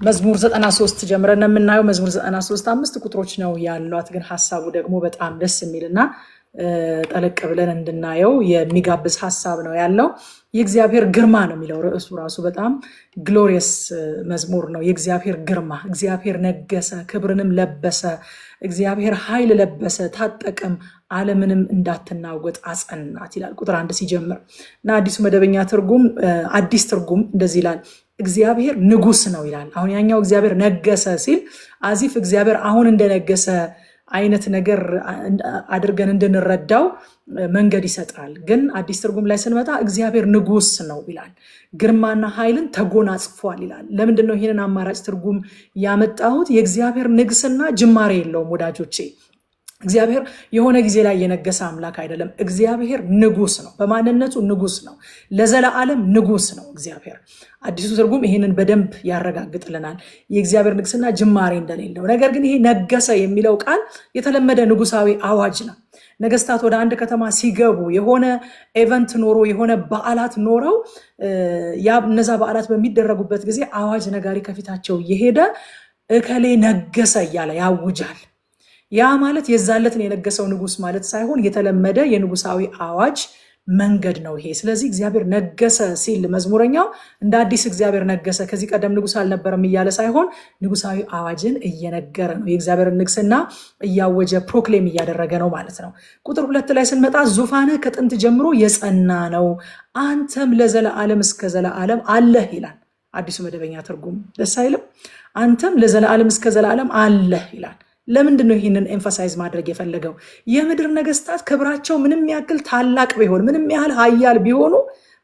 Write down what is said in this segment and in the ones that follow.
መዝሙር 93 ጀምረን የምናየው መዝሙር 93 5 ቁጥሮች ነው ያሏት። ግን ሐሳቡ ደግሞ በጣም ደስ የሚልና ጠለቅ ብለን እንድናየው የሚጋብዝ ሐሳብ ነው ያለው። የእግዚአብሔር ግርማ ነው የሚለው ርዕሱ ራሱ በጣም ግሎሪየስ መዝሙር ነው። የእግዚአብሔር ግርማ፣ እግዚአብሔር ነገሰ፣ ክብርንም ለበሰ፣ እግዚአብሔር ኃይል ለበሰ፣ ታጠቀም፣ ዓለምንም እንዳትናወጥ አጸናት ይላል ቁጥር 1 ሲጀምር እና አዲሱ መደበኛ ትርጉም አዲስ ትርጉም እንደዚህ ይላል እግዚአብሔር ንጉስ ነው ይላል። አሁን ያኛው እግዚአብሔር ነገሰ ሲል አዚፍ እግዚአብሔር አሁን እንደነገሰ አይነት ነገር አድርገን እንድንረዳው መንገድ ይሰጣል። ግን አዲስ ትርጉም ላይ ስንመጣ እግዚአብሔር ንጉስ ነው ይላል። ግርማና ኃይልን ተጎናጽፏል ይላል። ለምንድን ነው ይሄንን አማራጭ ትርጉም ያመጣሁት? የእግዚአብሔር ንግስና ጅማሬ የለውም ወዳጆቼ። እግዚአብሔር የሆነ ጊዜ ላይ የነገሰ አምላክ አይደለም። እግዚአብሔር ንጉስ ነው፣ በማንነቱ ንጉስ ነው፣ ለዘላለም ንጉስ ነው እግዚአብሔር። አዲሱ ትርጉም ይሄንን በደንብ ያረጋግጥልናል፣ የእግዚአብሔር ንግስና ጅማሬ እንደሌለው። ነገር ግን ይሄ ነገሰ የሚለው ቃል የተለመደ ንጉሳዊ አዋጅ ነው። ነገስታት ወደ አንድ ከተማ ሲገቡ የሆነ ኤቨንት ኖሮ የሆነ በዓላት ኖረው እነዛ በዓላት በሚደረጉበት ጊዜ አዋጅ ነጋሪ ከፊታቸው እየሄደ እከሌ ነገሰ እያለ ያውጃል። ያ ማለት የዛለትን የነገሰው ንጉስ ማለት ሳይሆን የተለመደ የንጉሳዊ አዋጅ መንገድ ነው ይሄ። ስለዚህ እግዚአብሔር ነገሰ ሲል መዝሙረኛው እንደ አዲስ እግዚአብሔር ነገሰ ከዚህ ቀደም ንጉስ አልነበረም እያለ ሳይሆን ንጉሳዊ አዋጅን እየነገረ ነው። የእግዚአብሔር ንግስና እያወጀ ፕሮክሌም እያደረገ ነው ማለት ነው። ቁጥር 2 ላይ ስንመጣ ዙፋንህ ከጥንት ጀምሮ የጸና ነው፣ አንተም ለዘላለም እስከ ዘላለም አለህ ይላል አዲሱ መደበኛ ትርጉም። ደስ አይልም? አንተም ለዘላለም እስከ ዘላለም አለህ ይላል። ለምንድን ነው ይህንን ኤምፋሳይዝ ማድረግ የፈለገው? የምድር ነገስታት ክብራቸው ምንም ያክል ታላቅ ቢሆን፣ ምንም ያህል ኃያል ቢሆኑ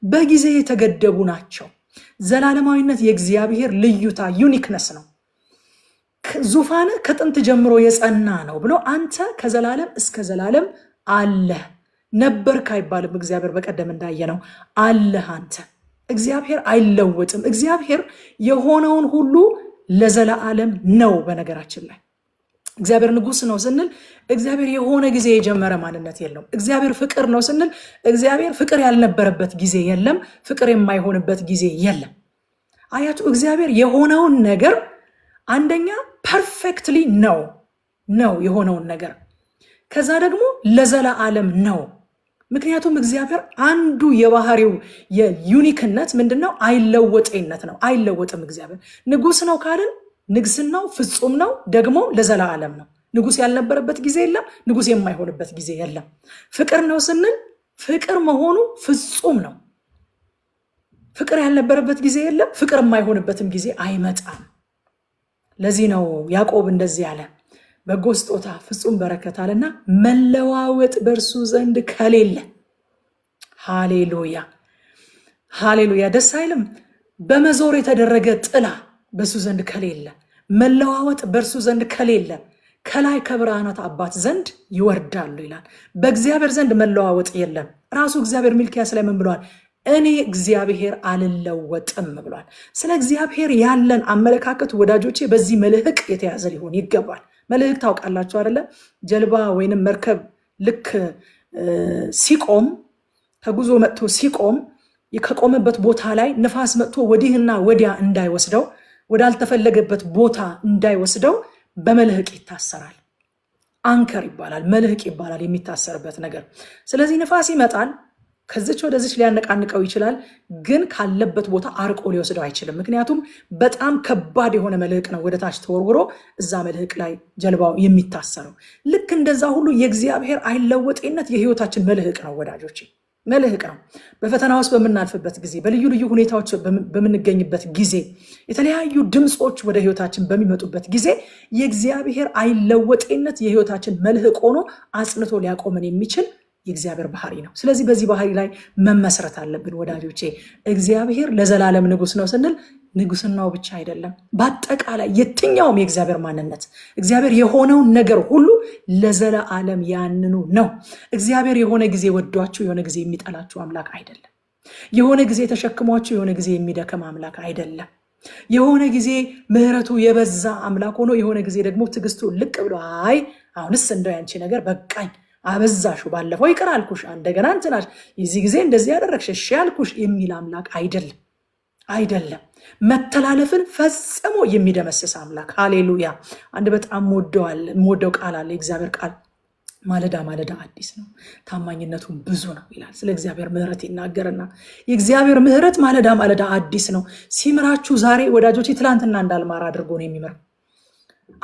በጊዜ የተገደቡ ናቸው። ዘላለማዊነት የእግዚአብሔር ልዩታ ዩኒክነስ ነው። ዙፋን ከጥንት ጀምሮ የጸና ነው ብሎ አንተ ከዘላለም እስከ ዘላለም አለህ። ነበርክ አይባልም። እግዚአብሔር በቀደም እንዳየነው አለህ አንተ። እግዚአብሔር አይለወጥም። እግዚአብሔር የሆነውን ሁሉ ለዘላለም ነው። በነገራችን ላይ እግዚአብሔር ንጉስ ነው ስንል እግዚአብሔር የሆነ ጊዜ የጀመረ ማንነት የለውም። እግዚአብሔር ፍቅር ነው ስንል እግዚአብሔር ፍቅር ያልነበረበት ጊዜ የለም፣ ፍቅር የማይሆንበት ጊዜ የለም። አያቱ እግዚአብሔር የሆነውን ነገር አንደኛ ፐርፌክትሊ ነው የሆነውን ነገር፣ ከዛ ደግሞ ለዘላለም ነው። ምክንያቱም እግዚአብሔር አንዱ የባህሪው የዩኒክነት ምንድነው? አይለወጤነት ነው። አይለወጥም። እግዚአብሔር ንጉስ ነው ካልን ንግስናው ፍጹም ነው፣ ደግሞ ለዘላለም ነው። ንጉስ ያልነበረበት ጊዜ የለም፣ ንጉስ የማይሆንበት ጊዜ የለም። ፍቅር ነው ስንል ፍቅር መሆኑ ፍጹም ነው። ፍቅር ያልነበረበት ጊዜ የለም፣ ፍቅር የማይሆንበትም ጊዜ አይመጣም። ለዚህ ነው ያዕቆብ እንደዚህ ያለ በጎ ስጦታ ፍጹም በረከት አለና መለዋወጥ በእርሱ ዘንድ ከሌለ። ሃሌሉያ ሃሌሉያ። ደስ አይልም? በመዞር የተደረገ ጥላ በሱ ዘንድ ከሌለ፣ መለዋወጥ በእርሱ ዘንድ ከሌለ ከላይ ከብርሃናት አባት ዘንድ ይወርዳሉ ይላል። በእግዚአብሔር ዘንድ መለዋወጥ የለም። ራሱ እግዚአብሔር ሚልክያስ ላይ ምን ብሏል? እኔ እግዚአብሔር አልለወጥም ብሏል። ስለ እግዚአብሔር ያለን አመለካከት ወዳጆቼ በዚህ መልህቅ የተያዘ ሊሆን ይገባል። መልህቅ ታውቃላችሁ አይደለ? ጀልባ ወይንም መርከብ ልክ ሲቆም ከጉዞ መጥቶ ሲቆም ከቆመበት ቦታ ላይ ንፋስ መጥቶ ወዲህና ወዲያ እንዳይወስደው፣ ወዳልተፈለገበት ቦታ እንዳይወስደው በመልህቅ ይታሰራል። አንከር ይባላል፣ መልህቅ ይባላል የሚታሰርበት ነገር። ስለዚህ ንፋስ ይመጣል፣ ከዚች ወደዚች ሊያነቃንቀው ይችላል፣ ግን ካለበት ቦታ አርቆ ሊወስደው አይችልም። ምክንያቱም በጣም ከባድ የሆነ መልህቅ ነው ወደታች ተወርውሮ እዛ መልህቅ ላይ ጀልባው የሚታሰረው። ልክ እንደዛ ሁሉ የእግዚአብሔር አይለወጤነት የህይወታችን መልህቅ ነው ወዳጆች፣ መልህቅ ነው። በፈተና ውስጥ በምናልፍበት ጊዜ፣ በልዩ ልዩ ሁኔታዎች በምንገኝበት ጊዜ፣ የተለያዩ ድምፆች ወደ ህይወታችን በሚመጡበት ጊዜ የእግዚአብሔር አይለወጤነት የህይወታችን መልህቅ ሆኖ አጽንቶ ሊያቆመን የሚችል የእግዚአብሔር ባህሪ ነው። ስለዚህ በዚህ ባህሪ ላይ መመስረት አለብን ወዳጆቼ። እግዚአብሔር ለዘላለም ንጉስ ነው ስንል ንጉስናው ብቻ አይደለም፣ በአጠቃላይ የትኛውም የእግዚአብሔር ማንነት፣ እግዚአብሔር የሆነውን ነገር ሁሉ ለዘላለም ያንኑ ነው። እግዚአብሔር የሆነ ጊዜ ወዷችሁ የሆነ ጊዜ የሚጠላችሁ አምላክ አይደለም። የሆነ ጊዜ ተሸክሟችሁ የሆነ ጊዜ የሚደክም አምላክ አይደለም። የሆነ ጊዜ ምህረቱ የበዛ አምላክ ሆኖ የሆነ ጊዜ ደግሞ ትዕግስቱ ልቅ ብሎ አይ አሁንስ እንደው ያንቺ ነገር በቃኝ፣ አበዛሹ፣ ባለፈው ይቅር አልኩሽ፣ እንደገና እንትናሽ፣ የዚህ ጊዜ እንደዚህ ያደረግሽ፣ እሺ ያልኩሽ የሚል አምላክ አይደለም። አይደለም። መተላለፍን ፈጽሞ የሚደመስስ አምላክ። ሃሌሉያ። አንድ በጣም ወደው ቃል አለ፣ የእግዚአብሔር ቃል ማለዳ ማለዳ አዲስ ነው፣ ታማኝነቱም ብዙ ነው ይላል። ስለ እግዚአብሔር ምሕረት ይናገርና የእግዚአብሔር ምሕረት ማለዳ ማለዳ አዲስ ነው። ሲምራችሁ ዛሬ ወዳጆች ትላንትና እንዳልማር አድርጎ ነው የሚምረው።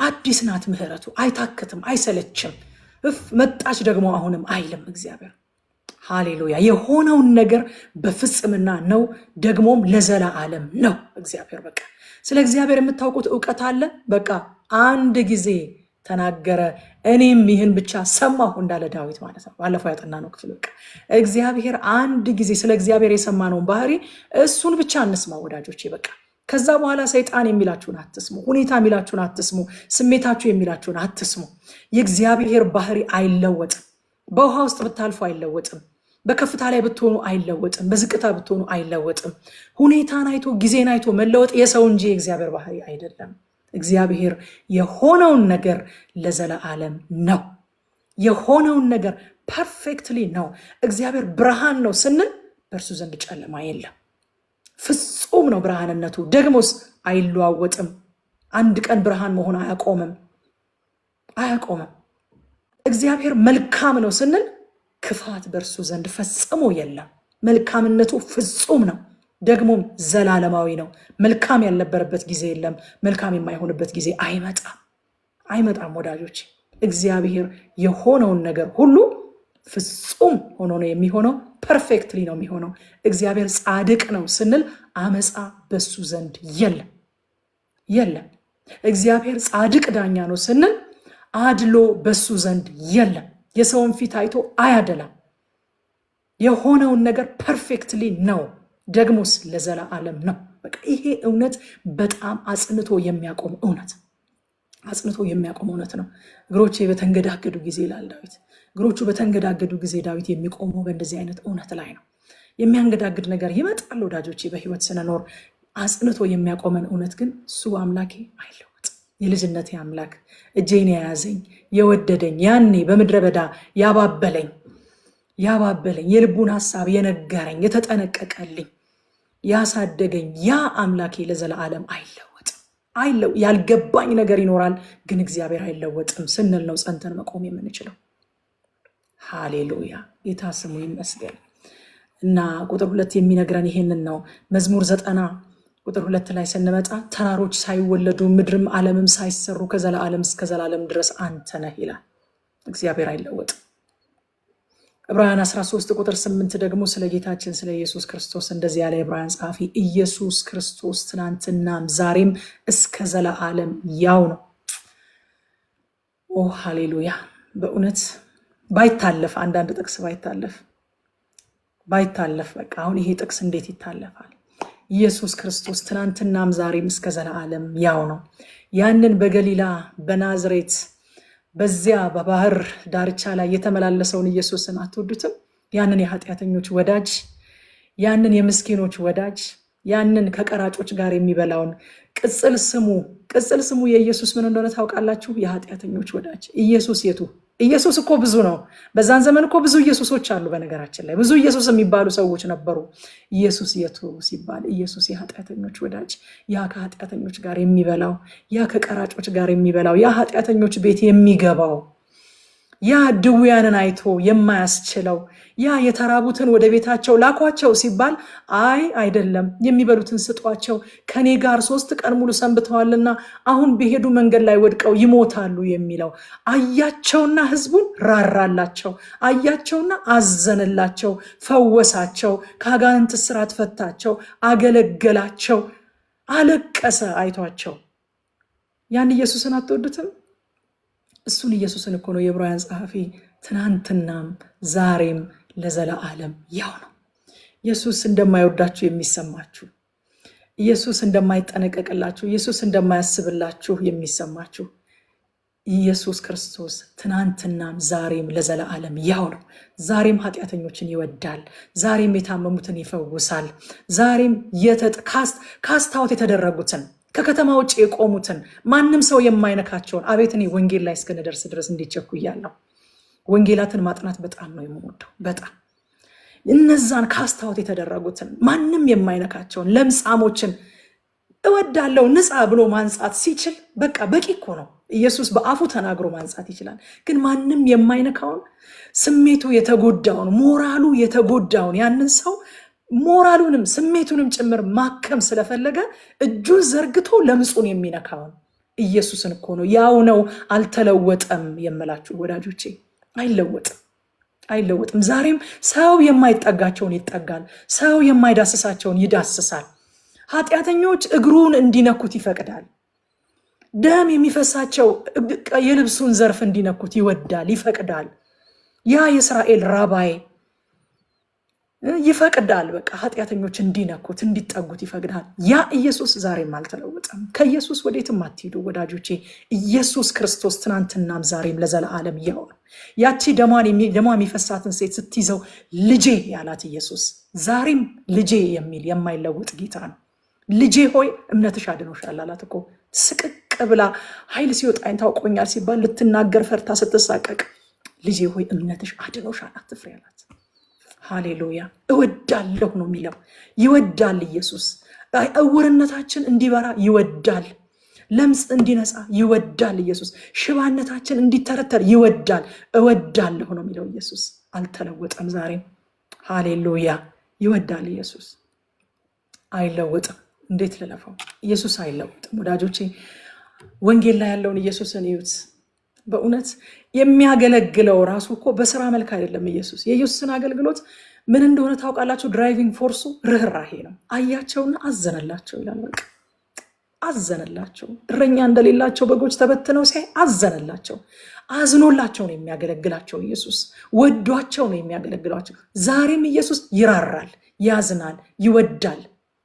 አዲስ ናት ምሕረቱ፣ አይታክትም፣ አይሰለችም። መጣች ደግሞ አሁንም አይልም እግዚአብሔር። ሃሌሉያ። የሆነውን ነገር በፍጽምና ነው፣ ደግሞም ለዘላለም ነው እግዚአብሔር። በቃ ስለ እግዚአብሔር የምታውቁት እውቀት አለ። በቃ አንድ ጊዜ ተናገረ፣ እኔም ይህን ብቻ ሰማሁ እንዳለ ዳዊት ማለት ነው። ባለፈው ያጠናነው ክፍል። በቃ እግዚአብሔር አንድ ጊዜ ስለ እግዚአብሔር የሰማነውን ባህሪ እሱን ብቻ እንስማ ወዳጆቼ። በቃ ከዛ በኋላ ሰይጣን የሚላችሁን አትስሙ፣ ሁኔታ የሚላችሁን አትስሙ፣ ስሜታችሁ የሚላችሁን አትስሙ። የእግዚአብሔር ባህሪ አይለወጥም። በውሃ ውስጥ ብታልፉ አይለወጥም። በከፍታ ላይ ብትሆኑ አይለወጥም። በዝቅታ ብትሆኑ አይለወጥም። ሁኔታን አይቶ ጊዜን አይቶ መለወጥ የሰው እንጂ የእግዚአብሔር ባህሪ አይደለም። እግዚአብሔር የሆነውን ነገር ለዘላለም ነው። የሆነውን ነገር ፐርፌክትሊ ነው። እግዚአብሔር ብርሃን ነው ስንል በእርሱ ዘንድ ጨለማ የለም። ፍጹም ነው ብርሃንነቱ፣ ደግሞስ አይለዋወጥም። አንድ ቀን ብርሃን መሆን አያቆምም። እግዚአብሔር መልካም ነው ስንል ክፋት በእርሱ ዘንድ ፈጽሞ የለም። መልካምነቱ ፍጹም ነው፣ ደግሞም ዘላለማዊ ነው። መልካም ያልነበረበት ጊዜ የለም። መልካም የማይሆንበት ጊዜ አይመጣም ወዳጆች። እግዚአብሔር የሆነውን ነገር ሁሉ ፍጹም ሆኖ ነው የሚሆነው። ፐርፌክትሊ ነው የሚሆነው። እግዚአብሔር ጻድቅ ነው ስንል አመፃ በሱ ዘንድ የለም። እግዚአብሔር ጻድቅ ዳኛ ነው ስንል አድሎ በሱ ዘንድ የለም። የሰውን ፊት አይቶ አያደላም። የሆነውን ነገር ፐርፌክትሊ ነው፣ ደግሞስ ለዘላለም ነው። በቃ ይሄ እውነት በጣም አጽንቶ የሚያቆም እውነት ነው። እግሮቼ በተንገዳገዱ ጊዜ ይላል ዳዊት። እግሮቹ በተንገዳገዱ ጊዜ ዳዊት የሚቆመው በእንደዚህ አይነት እውነት ላይ ነው። የሚያንገዳግድ ነገር ይመጣል ወዳጆቼ በህይወት ስንኖር። አጽንቶ የሚያቆመን እውነት ግን እሱ አምላኬ አይለወጥም። የልጅነቴ አምላክ እጄን የያዘኝ የወደደኝ፣ ያኔ በምድረ በዳ ያባበለኝ የልቡን ሐሳብ የነገረኝ፣ የተጠነቀቀልኝ፣ ያሳደገኝ ያ አምላኬ ለዘላለም አይለወጥም። ያልገባኝ ነገር ይኖራል፣ ግን እግዚአብሔር አይለወጥም ስንል ነው ጸንተን መቆም የምንችለው። ሃሌሉያ። ጌታ ስሙ ይመስገን። እና ቁጥር 2 የሚነግረን ይሄንን ነው። መዝሙር 90 ቁጥር 2 ላይ ስንመጣ ተራሮች ሳይወለዱ ምድርም ዓለምም ሳይሰሩ ከዘላለም እስከ ዘላለም ድረስ አንተ ነህ ይላል። እግዚአብሔር አይለወጥም። ዕብራውያን 13 ቁጥር 8 ደግሞ ስለ ጌታችን ስለ ኢየሱስ ክርስቶስ እንደዚህ ያለ የዕብራውያን ጸሐፊ ኢየሱስ ክርስቶስ ትናንትናም ዛሬም እስከ ዘላለም ያው ነው። ኦ ሃሌሉያ። በእውነት ባይታለፍ፣ አንዳንድ ጥቅስ ባይታለፍ በቃ አሁን ይሄ ጥቅስ እንዴት ይታለፋል? ኢየሱስ ክርስቶስ ትናንትናም ዛሬም እስከ ዘላለም ያው ነው። ያንን በገሊላ በናዝሬት በዚያ በባህር ዳርቻ ላይ የተመላለሰውን ኢየሱስን አትወዱትም? ያንን የኃጢአተኞች ወዳጅ፣ ያንን የምስኪኖች ወዳጅ፣ ያንን ከቀራጮች ጋር የሚበላውን ቅጽል ስሙ የኢየሱስ ምን እንደሆነ ታውቃላችሁ? የኃጢአተኞች ወዳጅ። ኢየሱስ የቱ? ኢየሱስ እኮ ብዙ ነው። በዛን ዘመን እኮ ብዙ ኢየሱሶች አሉ። በነገራችን ላይ ብዙ ኢየሱስ የሚባሉ ሰዎች ነበሩ። ኢየሱስ የቱ ሲባል ኢየሱስ የኃጢአተኞች ወዳጅ፣ ያ ከኃጢአተኞች ጋር የሚበላው፣ ያ ከቀራጮች ጋር የሚበላው፣ ያ ኃጢአተኞች ቤት የሚገባው፣ ያ ድውያንን አይቶ የማያስችለው፣ ያ የተራቡትን ወደ ቤታቸው ላኳቸው ሲባል አይደለም የሚበሉትን ስጧቸው፣ ከኔ ጋር 3 ቀን ሙሉ ሰንብተዋልና አሁን በሄዱ መንገድ ላይ ወድቀው ይሞታሉ የሚለው። አያቸውና ህዝቡን ራራላቸው፣ አያቸውና አዘነላቸው፣ ፈወሳቸው፣ ከአጋንንት እስራት ፈታቸው፣ አገለገላቸው፣ አለቀሰ አይቷቸው። ያን ኢየሱስን አትወዱትም? እሱን ኢየሱስን እኮ ነው የዕብራውያን ጸሐፊ ትናንትናም ዛሬም ለዘላለም ያው ነው። ኢየሱስ እንደማይወዳችሁ የሚሰማችሁ፣ ኢየሱስ እንደማይጠነቀቅላችሁ፣ ኢየሱስ እንደማያስብላችሁ የሚሰማችሁ፣ ኢየሱስ ክርስቶስ ትናንትናም ዛሬም ለዘላለም ያው ነው። ዛሬም ኃጢአተኞችን ይወዳል። ዛሬም የታመሙትን ይፈውሳል። ዛሬም ካስታወት የተደረጉትን ከከተማ ውጭ የቆሙትን ማንም ሰው የማይነካቸውን አቤት እኔ ወንጌል ላይ እስክንደርስ ድረስ እንዲቸኩያለሁ። ወንጌላትን ማጥናት በጣም ነው የምወደው። በጣም እነዛን ካስታወት የተደረጉትን ማንም የማይነካቸውን ለምጻሞችን እወዳለሁ ንጻ ብሎ ማንጻት ሲችል በቃ በቂ እኮ ነው። ኢየሱስ በአፉ ተናግሮ ማንጻት ይችላል። ግን ማንም የማይነካውን ስሜቱ የተጎዳውን ሞራሉ የተጎዳውን ያንን ሰው ሞራሉንም ስሜቱንም ጭምር ማከም ስለፈለገ እጁን ዘርግቶ ለምጹን የሚነካውን ኢየሱስን እኮ ነው። ያው ነው፣ አልተለወጠም የምላችሁ ወዳጆቼ፣ አይለወጥም። ዛሬም ሰው የማይጠጋቸውን ይጠጋል፣ ሰው የማይዳስሳቸውን ይዳስሳል። ኃጢአተኞች እግሩን እንዲነኩት ይፈቅዳል። ደም የሚፈሳቸው የልብሱን ዘርፍ እንዲነኩት ይወዳል፣ ይፈቅዳል። ያ የእስራኤል ራባይ ይፈቅዳል። በቃ ኃጢአተኞች እንዲነኩት እንዲጠጉት ይፈቅዳል። ያ ኢየሱስ ዛሬም አልተለወጠም። ከኢየሱስ ወዴትም አትሄዱ ወዳጆቼ። ኢየሱስ ክርስቶስ ትናንትናም ዛሬም ለዘላለም ያው ነው። ያቺ ደሟ የሚፈሳትን ሴት ስትይዘው ልጄ ያላት ኢየሱስ ዛሬም ልጄ የሚል የማይለወጥ ጌታ ነው። ልጄ ሆይ እምነትሽ አድኖሻል አላት እኮ። ስቅቅ ብላ ኃይል ሲወጣኝ ታውቆኛል ሲባል ልትናገር ፈርታ ስትሳቀቅ ልጄ ሆይ እምነትሽ አድኖሻል አትፍሪ አላት። ሃሌሉያ። እወዳለሁ ነው የሚለው። ይወዳል ኢየሱስ። እውርነታችን እንዲበራ ይወዳል። ለምጽ እንዲነጻ ይወዳል ኢየሱስ። ሽባነታችን እንዲተረተር ይወዳል። እወዳለሁ ነው የሚለው ኢየሱስ። አልተለወጠም ዛሬም። ሃሌሉያ። ይወዳል ኢየሱስ፣ አይለወጥም። እንዴት ልለፈው? ኢየሱስ አይለወጥም ወዳጆቼ። ወንጌል ላይ ያለውን ኢየሱስን እዩት። በእውነት የሚያገለግለው ራሱ እኮ በስራ መልክ አይደለም። ኢየሱስ የኢየሱስን አገልግሎት ምን እንደሆነ ታውቃላችሁ? ድራይቪንግ ፎርሱ ርኅራሄ ነው። አያቸውና አዘነላቸው ይላል። በቃ አዘነላቸው። እረኛ እንደሌላቸው በጎች ተበትነው ሲያይ አዘነላቸው። አዝኖላቸው ነው የሚያገለግላቸው ኢየሱስ። ወዷቸው ነው የሚያገለግላቸው። ዛሬም ኢየሱስ ይራራል፣ ያዝናል፣ ይወዳል።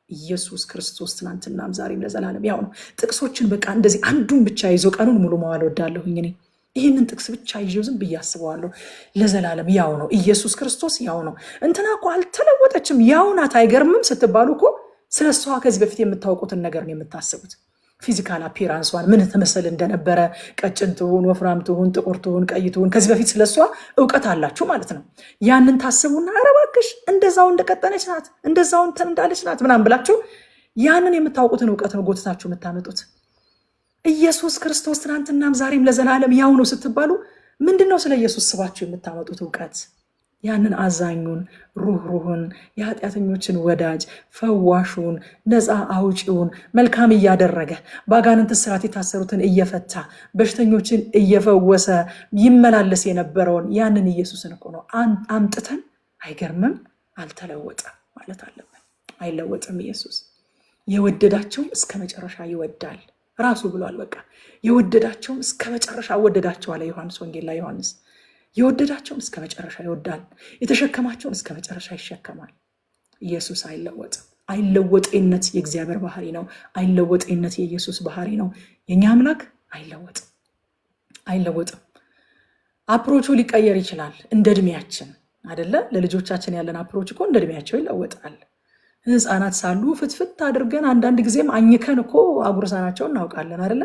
ኢየሱስ ክርስቶስ ትናንትናም ዛሬም ለዘላለም ያው ነው። ጥቅሶችን በቃ እንደዚህ አንዱን ብቻ ይዞ ቀኑን ሙሉ መዋል ወዳለሁኝ እኔ። ይህንን ጥቅስ ብቻ ይዤው ዝም ብዬ አስበዋለሁ። ለዘላለም ያው ነው ኢየሱስ ክርስቶስ ያው ነው። እንትና እኮ አልተለወጠችም ያው ናት አይገርምም ስትባሉ እኮ ስለ እሷ ከዚህ በፊት የምታውቁትን ነገር ነው የምታስቡት። ፊዚካል አፒራንሷን ምን ትመስል እንደነበረ፣ ቀጭን ትሁን፣ ወፍራም ትሁን፣ ጥቁር ትሁን፣ ቀይ ትሁን፣ ከዚህ በፊት ስለሷ እውቀት አላችሁ ማለት ነው። ያንን ታስቡና ኧረ እባክሽ እንደዛው እንደቀጠነች ናት፣ እንደዛው እንትን እንዳለች ናት ምናምን ብላችሁ ያንን የምታውቁትን እውቀት ነው ጎትታችሁ የምታመጡት። ኢየሱስ ክርስቶስ ትናንትናም ዛሬም ለዘላለም ያው ነው ስትባሉ ምንድነው ስለ ኢየሱስ ስባችሁ የምታመጡት እውቀት? ያንን አዛኙን፣ ሩህሩህን፣ የኃጢአተኞችን ወዳጅ፣ ፈዋሹን፣ ነፃ አውጪውን፣ መልካም እያደረገ በአጋንንት እስራት የታሰሩትን እየፈታ በሽተኞችን እየፈወሰ ይመላለስ የነበረውን ያንን ኢየሱስን እኮ ነው አምጥተን አይገርምም አልተለወጠም ማለት አለብን። አይለወጥም ኢየሱስ። የወደዳቸውን እስከ መጨረሻ ይወዳል ራሱ ብሏል። በቃ የወደዳቸውን እስከ መጨረሻ ወደዳቸው አለ ዮሐንስ ወንጌል ላይ ዮሐንስ። የወደዳቸውን እስከ መጨረሻ ይወዳል፣ የተሸከማቸውን እስከ መጨረሻ ይሸከማል። ኢየሱስ አይለወጥም። አይለወጤነት የእግዚአብሔር ባህሪ ነው። አይለወጤነት የኢየሱስ ባህሪ ነው። የኛ አምላክ አይለወጥም። አፕሮቹ ሊቀየር ይችላል እንደ እድሜያችን አይደለ? ለልጆቻችን ያለን አፕሮች እኮ እንደ እድሜያቸው ይለወጣል። ህፃናት ሳሉ ፍትፍት አድርገን አንዳንድ ጊዜም አኝከን እኮ አጉርሰናቸው እናውቃለን አይደለ?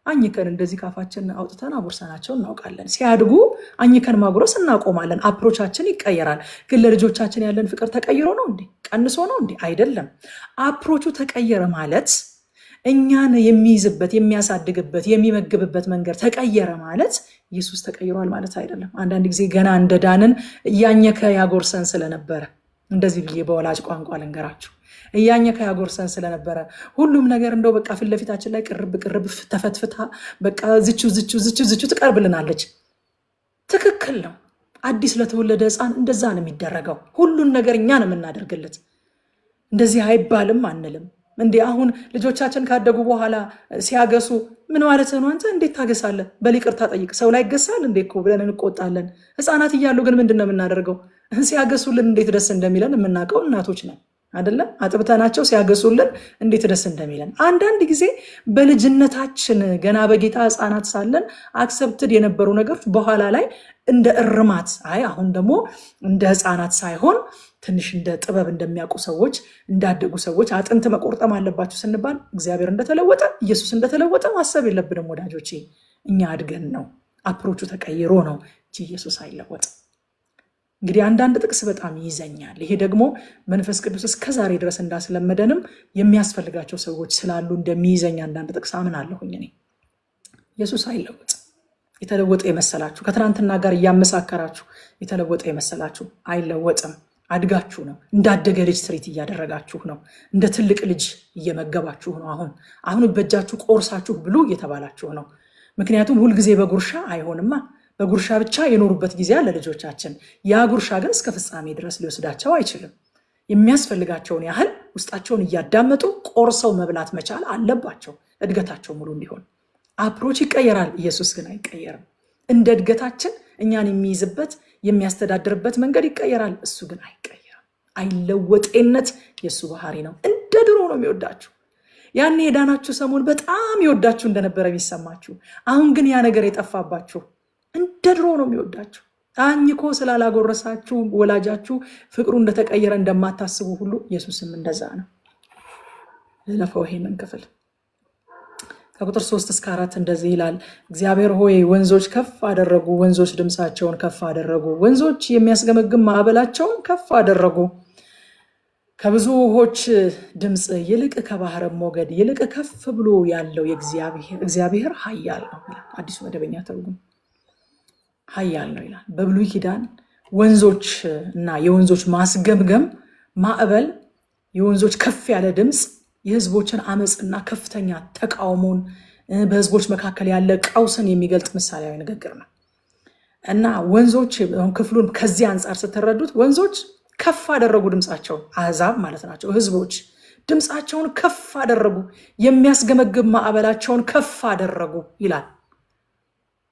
አኝከን እንደዚህ ካፋችን አውጥተን አጉርሰናቸው እናውቃለን። ሲያድጉ አኝከን ማጉረስ እናቆማለን። አፕሮቻችን ይቀየራል። ግን ለልጆቻችን ያለን ፍቅር ተቀይሮ ነው እንዴ? ቀንሶ ነው እንዴ? አይደለም። አፕሮቹ ተቀየረ ማለት እኛን የሚይዝበት፣ የሚያሳድግበት፣ የሚመግብበት መንገድ ተቀየረ ማለት ኢየሱስ ተቀይሯል ማለት አይደለም። አንዳንድ ጊዜ ገና እንደዳንን እያኘከ ያጎርሰን ስለነበረ እንደዚህ ብዬ በወላጅ ቋንቋ ልንገራችሁ፣ እያኘከ ያጎርሰን ስለነበረ ሁሉም ነገር እንደው በቃ ፊት ለፊታችን ላይ ቅርብ ተፈትፍታ በቃ ዝቹ ትቀርብልናለች። ትክክል ነው። አዲስ ለተወለደ ሕፃን እንደዛ ነው የሚደረገው። ሁሉን ነገር እኛ ነው የምናደርግለት። እንደዚህ አይባልም አንልም እንዴ? አሁን ልጆቻችን ካደጉ በኋላ ሲያገሱ ምን ማለት ነው? አንተ እንዴት ታገሳለህ? በይቅርታ ጠይቅ። ሰው ላይ ይገሳል እንዴ እኮ ብለን እንቆጣለን። ሕፃናት እያሉ ግን ምንድን ነው የምናደርገው? ሲያገሱልን እንዴት ደስ እንደሚለን የምናውቀው እናቶች ነን አይደለም? አጥብተናቸው ሲያገሱልን እንዴት ደስ እንደሚለን። አንዳንድ ጊዜ በልጅነታችን ገና በጌታ ሕፃናት ሳለን አክሰፕትድ የነበሩ ነገሮች በኋላ ላይ እንደ እርማት፣ አይ አሁን ደግሞ እንደ ሕፃናት ሳይሆን ትንሽ እንደ ጥበብ እንደሚያውቁ ሰዎች፣ እንዳደጉ ሰዎች አጥንት መቆርጠም አለባቸው ስንባል እግዚአብሔር እንደተለወጠ ኢየሱስ እንደተለወጠ ማሰብ የለብንም ወዳጆቼ። እኛ አድገን ነው፣ አፕሮቹ ተቀይሮ ነው እንጂ ኢየሱስ አይለወጥም። እንግዲህ አንዳንድ ጥቅስ በጣም ይዘኛል። ይሄ ደግሞ መንፈስ ቅዱስ እስከዛሬ ድረስ እንዳስለመደንም የሚያስፈልጋቸው ሰዎች ስላሉ እንደሚይዘኝ አንዳንድ ጥቅስ አምናለሁኝ እኔ። ኢየሱስ አይለወጥም። የተለወጠ የመሰላችሁ ከትናንትና ጋር እያመሳከራችሁ የተለወጠ የመሰላችሁ አይለወጥም። አድጋችሁ ነው። እንዳደገ ልጅ ትሪት እያደረጋችሁ ነው። እንደ ትልቅ ልጅ እየመገባችሁ ነው። አሁን በእጃችሁ ቆርሳችሁ ብሉ እየተባላችሁ ነው። ምክንያቱም ሁልጊዜ በጉርሻ አይሆንማ። በጉርሻ ብቻ የኖሩበት ጊዜ አለ ልጆቻችን። ያ ጉርሻ ግን እስከ ፍጻሜ ድረስ ሊወስዳቸው አይችልም። የሚያስፈልጋቸውን ያህል ውስጣቸውን እያዳመጡ ቆርሰው መብላት መቻል አለባቸው እድገታቸው ሙሉ እንዲሆን። አፕሮች ይቀየራል፣ ኢየሱስ ግን አይቀየርም። እንደ እድገታችን እኛን የሚይዝበት የሚያስተዳድርበት መንገድ ይቀየራል፣ እሱ ግን አይቀየርም። አይለወጤነት የእሱ ባህሪ ነው። እንደ ድሮ ነው የሚወዳችሁ። ያን የዳናችሁ ሰሞን በጣም ይወዳችሁ እንደነበረ የሚሰማችሁ፣ አሁን ግን ያ ነገር የጠፋባችሁ እንደ ድሮ ነው የሚወዳችሁ። አኝኮ ስላላጎረሳችሁ ወላጃችሁ ፍቅሩ እንደተቀየረ እንደማታስቡ ሁሉ ኢየሱስም እንደዛ ነው። ለለፈው ይሄንን ክፍል ከቁጥር 3 እስከ 4 እንደዚህ ይላል። እግዚአብሔር ሆይ ወንዞች ከፍ አደረጉ፣ ወንዞች ድምፃቸውን ከፍ አደረጉ፣ ወንዞች የሚያስገመግም ማዕበላቸውን ከፍ አደረጉ። ከብዙ ውኆች ድምፅ ይልቅ ከባህር ሞገድ ይልቅ ከፍ ብሎ ያለው እግዚአብሔር ኃያል ነው ይላል አዲሱ መደበኛ ትርጉም። ኃያል ነው ይላል። በብሉይ ኪዳን ወንዞች እና የወንዞች ማስገምገም ማዕበል፣ የወንዞች ከፍ ያለ ድምፅ የህዝቦችን አመፅና ከፍተኛ ተቃውሞን በህዝቦች መካከል ያለ ቀውስን የሚገልጥ ምሳሌያዊ ንግግር ነው እና ወንዞች ክፍሉን ከዚህ አንጻር ስትረዱት ወንዞች ከፍ አደረጉ ድምፃቸውን፣ አሕዛብ ማለት ናቸው። ህዝቦች ድምፃቸውን ከፍ አደረጉ፣ የሚያስገመግም ማዕበላቸውን ከፍ አደረጉ ይላል።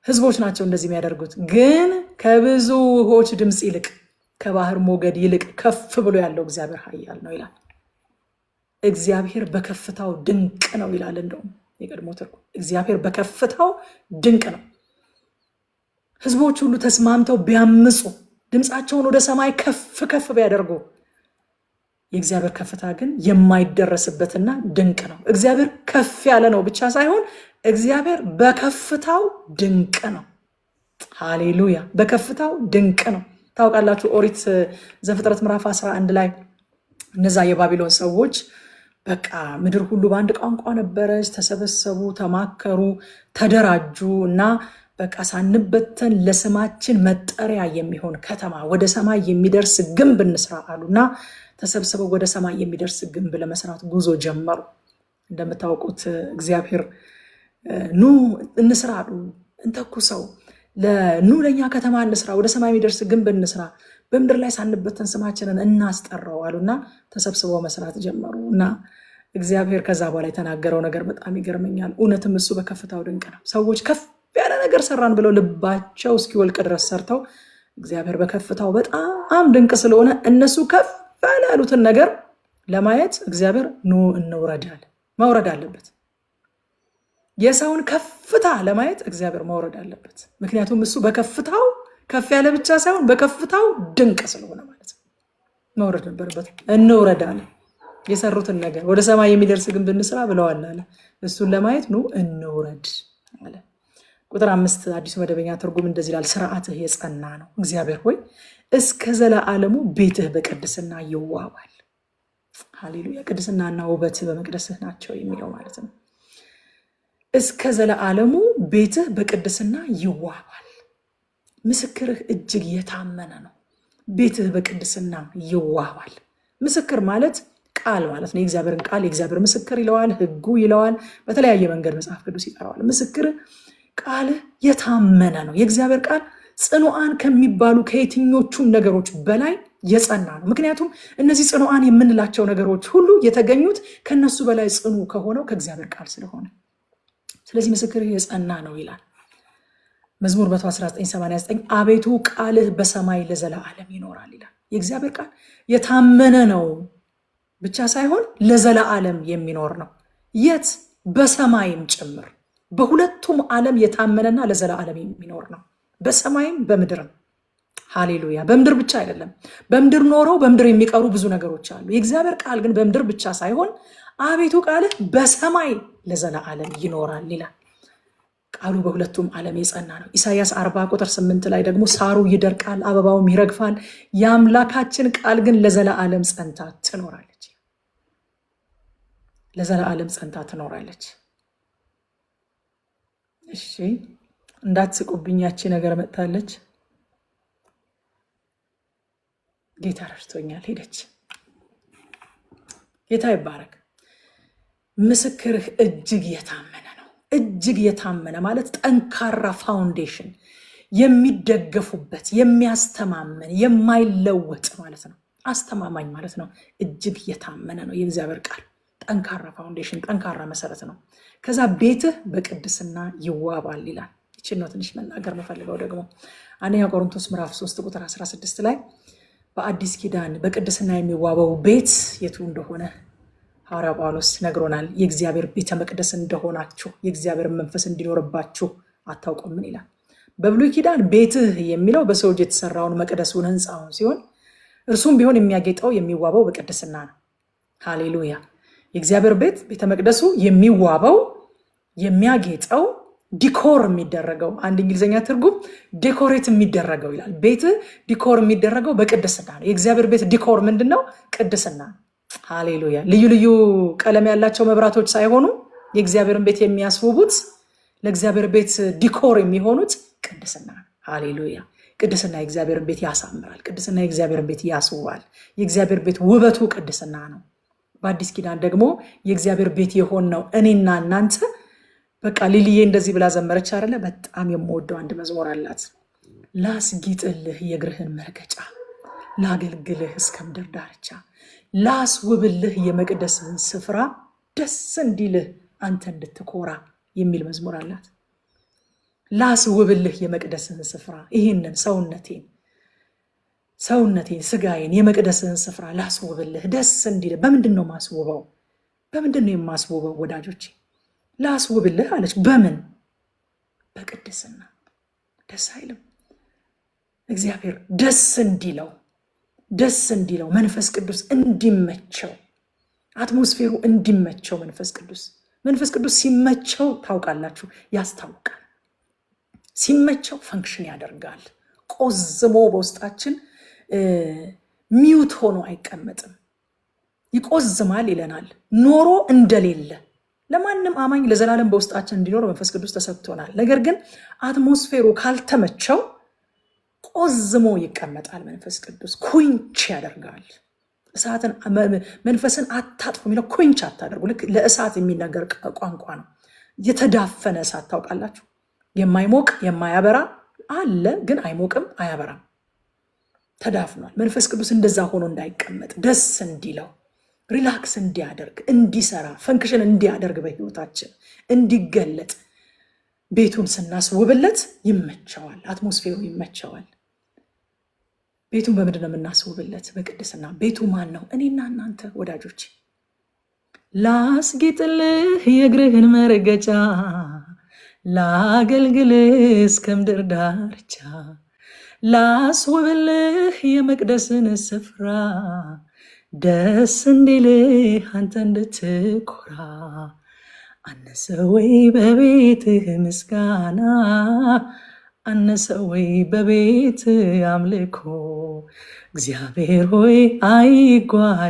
ህዝቦች ናቸው እንደዚህ የሚያደርጉት። ግን ከብዙ ውኆች ድምፅ ይልቅ ከባህር ሞገድ ይልቅ ከፍ ብሎ ያለው እግዚአብሔር ኃያል ነው ይላል። እግዚአብሔር በከፍታው ድንቅ ነው ይላል። እንደውም የቀድሞ ትርጉም እግዚአብሔር በከፍታው ድንቅ ነው። ህዝቦች ሁሉ ተስማምተው ቢያምፁ፣ ድምፃቸውን ወደ ሰማይ ከፍ ከፍ ቢያደርጉ፣ የእግዚአብሔር ከፍታ ግን የማይደረስበትና ድንቅ ነው። እግዚአብሔር ከፍ ያለ ነው ብቻ ሳይሆን እግዚአብሔር በከፍታው ድንቅ ነው። ሃሌሉያ! በከፍታው ድንቅ ነው። ታውቃላችሁ ኦሪት ዘፍጥረት ምዕራፍ 11 ላይ እነዛ የባቢሎን ሰዎች በቃ ምድር ሁሉ በአንድ ቋንቋ ነበረች፣ ተሰበሰቡ፣ ተማከሩ፣ ተደራጁ እና በቃ ሳንበተን ለስማችን መጠሪያ የሚሆን ከተማ ወደ ሰማይ የሚደርስ ግንብ እንስራ አሉና ተሰብስበው ወደ ሰማይ የሚደርስ ግንብ ለመስራት ጉዞ ጀመሩ። እንደምታውቁት እግዚአብሔር ኑ እንስራ አሉ። እንተኩሰው፣ ኑ ለእኛ ከተማ እንስራ፣ ወደ ሰማይ የሚደርስ ግንብ እንስራ፣ በምድር ላይ ሳንበተን ስማችንን እናስጠራው አሉና ተሰብስበው መስራት ጀመሩ እና እግዚአብሔር ከዛ በኋላ የተናገረው ነገር በጣም ይገርመኛል። እውነትም እሱ በከፍታው ድንቅ ነው። ሰዎች ከፍ ያለ ነገር ሰራን ብለው ልባቸው እስኪወልቅ ድረስ ሰርተው እግዚአብሔር በከፍታው በጣም ድንቅ ስለሆነ እነሱ ከፍ ያሉትን ነገር ለማየት እግዚአብሔር ኑ እንውረዳል መውረድ አለበት። የሰውን ከፍታ ለማየት እግዚአብሔር መውረድ አለበት። ምክንያቱም እሱ በከፍታው ከፍ ያለ ብቻ ሳይሆን በከፍታው ድንቅ ስለሆነ ማለት ነው። መውረድ ነበረበት። እንውረዳለን። የሰሩትን ነገር ወደ ሰማይ የሚደርስ ግንብ እንስራ ብለዋል አለ። እሱን ለማየት ኑ እንውረድ አለ። ቁጥር 5 አዲሱ መደበኛ ትርጉም እንደዚህ ይላል፣ ስርዓትህ የጸና ነው እግዚአብሔር ሆይ እስከ ዘለዓለሙ ቤትህ በቅድስና ይዋባል። ሃሌሉያ! ቅድስናና ውበት በመቅደስህ ናቸው የሚለው ማለት ነው። እስከ ዘለዓለሙ ቤትህ በቅድስና ይዋባል። ምስክርህ እጅግ የታመነ ነው። ቤትህ በቅድስና ይዋባል። ምስክር ማለት ቃል ማለት ነው። የእግዚአብሔርን ቃል የእግዚአብሔር ምስክር ይለዋል፣ ሕጉ ይለዋል። በተለያየ መንገድ መጽሐፍ ቅዱስ ይጠራዋል። ምስክር ቃልህ የታመነ ነው። የእግዚአብሔር ቃል ጽኑዓን ከሚባሉ ከየትኞቹም ነገሮች በላይ የጸና ነው። ምክንያቱም እነዚህ ጽኑዓን የምንላቸው ነገሮች ሁሉ የተገኙት ከነሱ በላይ ጽኑ ከሆነው ከእግዚአብሔር ቃል ስለሆነ፣ ስለዚህ ምስክርህ የጸና ነው ይላል መዝሙር 119:89 አቤቱ ቃልህ በሰማይ ለዘላለም ይኖራል ይላል። የእግዚአብሔር ቃል የታመነ ነው ብቻ ሳይሆን ለዘላለም የሚኖር ነው። የት? በሰማይም ጭምር። በሁለቱም ዓለም የታመነና ለዘላለም የሚኖር ነው፣ በሰማይም በምድርም። ሃሌሉያ! በምድር ብቻ አይደለም። በምድር ኖረው በምድር የሚቀሩ ብዙ ነገሮች አሉ። የእግዚአብሔር ቃል ግን በምድር ብቻ ሳይሆን አቤቱ ቃልህ በሰማይ ለዘላለም ይኖራል ይላል። ቃሉ በሁለቱም ዓለም የጸና ነው። ኢሳይያስ 40 ቁጥር 8 ላይ ደግሞ ሳሩ ይደርቃል፣ አበባውም ይረግፋል፣ የአምላካችን ቃል ግን ለዘላለም ጸንታ ትኖራለች። ለዘላለም ጸንታ ትኖራለች። እሺ እንዳትስቁብኝ፣ ያቺ ነገር መጥታለች። ጌታ ረድቶኛል፣ ሄደች። ጌታ ይባረክ። ምስክርህ እጅግ የታመነ ነው። እጅግ የታመነ ማለት ጠንካራ ፋውንዴሽን የሚደገፉበት፣ የሚያስተማመን፣ የማይለወጥ ማለት ነው። አስተማማኝ ማለት ነው። እጅግ የታመነ ነው የእግዚአብሔር ቃል። ጠንካራ ፋውንዴሽን፣ ጠንካራ መሰረት ነው። ከዛ ቤትህ በቅድስና ይዋባል ይላል። ይችን ነው ትንሽ መናገር መፈልገው። ደግሞ አንደኛ ቆሮንቶስ ምዕራፍ 3 ቁጥር 16 ላይ በአዲስ ኪዳን በቅድስና የሚዋበው ቤት የቱ እንደሆነ ሐዋርያው ጳውሎስ ነግሮናል። የእግዚአብሔር ቤተ መቅደስ እንደሆናችሁ የእግዚአብሔር መንፈስ እንዲኖርባችሁ አታውቁምን ይላል። በብሉይ ኪዳን ቤትህ የሚለው በሰው እጅ የተሰራውን መቅደሱን ህንፃውን ሲሆን እርሱም ቢሆን የሚያጌጠው የሚዋበው በቅድስና ነው። ሃሌሉያ። የእግዚአብሔር ቤት ቤተ መቅደሱ የሚዋበው የሚያጌጠው ዲኮር የሚደረገው፣ አንድ እንግሊዝኛ ትርጉም ዴኮሬት የሚደረገው ይላል። ቤት ዲኮር የሚደረገው በቅድስና ነው። የእግዚአብሔር ቤት ዲኮር ምንድን ነው? ቅድስና። ሃሌሉያ። ልዩ ልዩ ቀለም ያላቸው መብራቶች ሳይሆኑ የእግዚአብሔርን ቤት የሚያስውቡት፣ ለእግዚአብሔር ቤት ዲኮር የሚሆኑት ቅድስና። ሃሌሉያ። ቅድስና የእግዚአብሔርን ቤት ያሳምራል። ቅድስና የእግዚአብሔርን ቤት ያስውባል። የእግዚአብሔር ቤት ውበቱ ቅድስና ነው። በአዲስ ኪዳን ደግሞ የእግዚአብሔር ቤት የሆን ነው እኔና እናንተ። በቃ ሊሊዬ እንደዚህ ብላ ዘመረች አይደለ? በጣም የምወደው አንድ መዝሙር አላት። ላስጊጥልህ የእግርህን መርገጫ፣ ላገልግልህ እስከ ምድር ዳርቻ፣ ላስውብልህ የመቅደስህን ስፍራ፣ ደስ እንዲልህ አንተ እንድትኮራ የሚል መዝሙር አላት። ላስውብልህ የመቅደስህን ስፍራ፣ ይህንን ሰውነቴን ስጋዬን የመቅደስህን ስፍራ ላስውብልህ፣ ደስ እንዲልህ። በምንድን ነው ማስውበው? በምንድን ነው የማስውበው ወዳጆቼ? ላስውብልህ አለች። በምን? በቅድስና። ደስ አይልም? እግዚአብሔር ደስ እንዲለው መንፈስ ቅዱስ እንዲመቸው፣ አትሞስፌሩ እንዲመቸው መንፈስ ቅዱስ ሲመቸው ታውቃላችሁ፣ ያስታውቃል። ሲመቸው ፈንክሽን ያደርጋል። ቆዝሞ በውስጣችን ሚውት ሆኖ አይቀመጥም። ይቆዝማል ይለናል። ኖሮ እንደሌለ ለማንም አማኝ ለዘላለም በውስጣችን እንዲኖር መንፈስ ቅዱስ ተሰጥቶናል። ነገር ግን አትሞስፌሩ ካልተመቸው ቆዝሞ ይቀመጣል። መንፈስ ቅዱስ ኩንች ያደርጋል። መንፈስን አታጥፉ የሚለው ኩንች አታደርጉ። ልክ ለእሳት የሚነገር ቋንቋ ነው። የተዳፈነ እሳት ታውቃላችሁ? የማይሞቅ የማያበራ አለ፣ ግን አይሞቅም አያበራም። ተዳፍኗል። መንፈስ ቅዱስ እንደዛ ሆኖ እንዳይቀመጥ፣ ደስ እንዲለው፣ ሪላክስ እንዲያደርግ፣ እንዲሰራ፣ ፈንክሽን እንዲያደርግ፣ በህይወታችን እንዲገለጥ ቤቱን ስናስውብለት ይመቸዋል። አትሞስፌሩ ይመቸዋል። ቤቱን በምንድን ነው የምናስውብለት? በቅድስና። ቤቱ ማን ነው? እኔና እናንተ ወዳጆች። ላስጌጥልህ የእግርህን መረገጫ፣ ላገልግልህ እስከ ምድር ዳርቻ፣ ላስውብልህ የመቅደስን ስፍራ፣ ደስ እንዲልህ አንተ እንድትኮራ። አነሰ ወይ በቤትህ ምስጋና፣ አነሰ ወይ በቤትህ አምልኮ። እግዚአብሔር ሆይ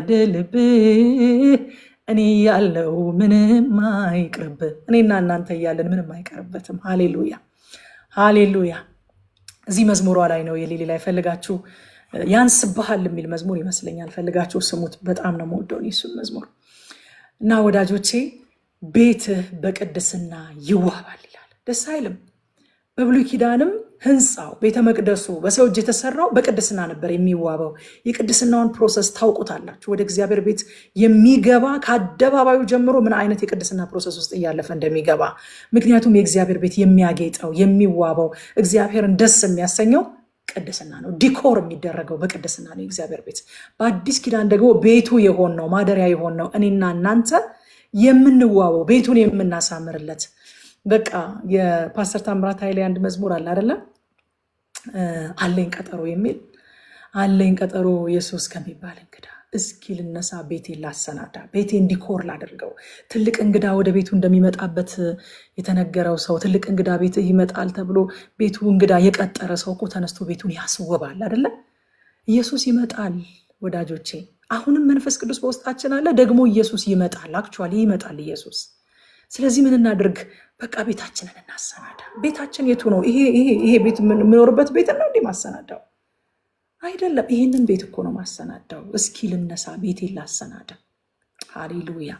አይጓደልብህ፣ እኔ ያለው ምንም አይቅርብህ። እኔና እናንተ እያለን ምንም አይቀርበትም። ሃሌሉያ ሃሌሉያ። እዚህ መዝሙሯ ላይ ነው የሌሊ ላይ ፈልጋችሁ ያንስብሃል የሚል መዝሙር ይመስለኛል። ፈልጋችሁ ስሙት። በጣም ነው የምወደው እሱን መዝሙር እና ወዳጆቼ፣ ቤትህ በቅድስና ይዋባል ይላል። ደስ አይልም? በብሉይ ኪዳንም ህንፃው ቤተ መቅደሱ በሰው እጅ የተሰራው በቅድስና ነበር የሚዋበው። የቅድስናውን ፕሮሰስ ታውቁታላችሁ። ወደ እግዚአብሔር ቤት የሚገባ ከአደባባዩ ጀምሮ ምን አይነት የቅድስና ፕሮሰስ ውስጥ እያለፈ እንደሚገባ። ምክንያቱም የእግዚአብሔር ቤት የሚያጌጠው የሚዋበው እግዚአብሔርን ደስ የሚያሰኘው ቅድስና ነው። ዲኮር የሚደረገው በቅድስና ነው የእግዚአብሔር ቤት። በአዲስ ኪዳን ደግሞ ቤቱ የሆን ነው ማደሪያ የሆን ነው እኔና እናንተ የምንዋበው ቤቱን የምናሳምርለት። በቃ የፓስተር ታምራት ኃይሌ አንድ መዝሙር አለ አይደለም? አለኝ ቀጠሮ የሚል አለኝ ቀጠሮ ኢየሱስ ከሚባል እንግዳ እስኪ ልነሳ፣ ቤቴን ላሰናዳ፣ ቤቴን ዲኮር ላደርገው። ትልቅ እንግዳ ወደ ቤቱ እንደሚመጣበት የተነገረው ሰው ትልቅ እንግዳ ቤት ይመጣል ተብሎ ቤቱ እንግዳ የቀጠረ ሰው እኮ ተነስቶ ቤቱን ያስውባል አይደለ? ኢየሱስ ይመጣል ወዳጆቼ። አሁንም መንፈስ ቅዱስ በውስጣችን አለ። ደግሞ ኢየሱስ ይመጣል። አክቹዋሊ ይመጣል ኢየሱስ። ስለዚህ ምን እናድርግ? በቃ ቤታችንን እናሰናዳ። ቤታችን የቱ ነው? ይሄ ቤት የምኖርበት ቤት ነው እንዴ ማሰናዳው? አይደለም። ይህንን ቤት እኮ ነው ማሰናዳው። እስኪ ልነሳ፣ ቤቴን ላሰናዳ። ሃሌሉያ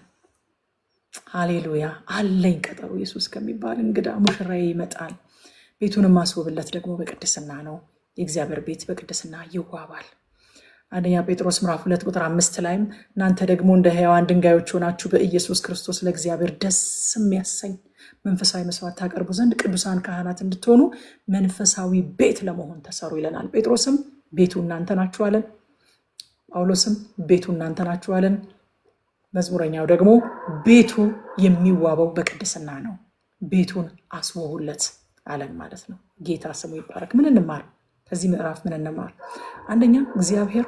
ሃሌሉያ። አለኝ ቀጠሮ ኢየሱስ ከሚባል እንግዳ ሙሽራዬ ይመጣል። ቤቱን ማስወብለት ደግሞ በቅድስና ነው። የእግዚአብሔር ቤት በቅድስና ይዋባል። አንደኛ ጴጥሮስ ምዕራፍ 2 ቁጥር 5 ላይም እናንተ ደግሞ እንደ ሕያዋን ድንጋዮች ሆናችሁ በኢየሱስ ክርስቶስ ለእግዚአብሔር ደስ የሚያሰኝ መንፈሳዊ መስዋዕት ታቀርቡ ዘንድ ቅዱሳን ካህናት እንድትሆኑ መንፈሳዊ ቤት ለመሆን ተሰሩ ይለናል። ጴጥሮስም ቤቱ እናንተ ናችሁ አለን። ጳውሎስም ቤቱ እናንተ ናችሁ አለን። መዝሙረኛው ደግሞ ቤቱ የሚዋበው በቅድስና ነው፣ ቤቱን አስውቡለት አለን ማለት ነው። ጌታ ስሙ ይባረክ። ምን እንማር ከዚህ ምዕራፍ? ምን እንማር? አንደኛ እግዚአብሔር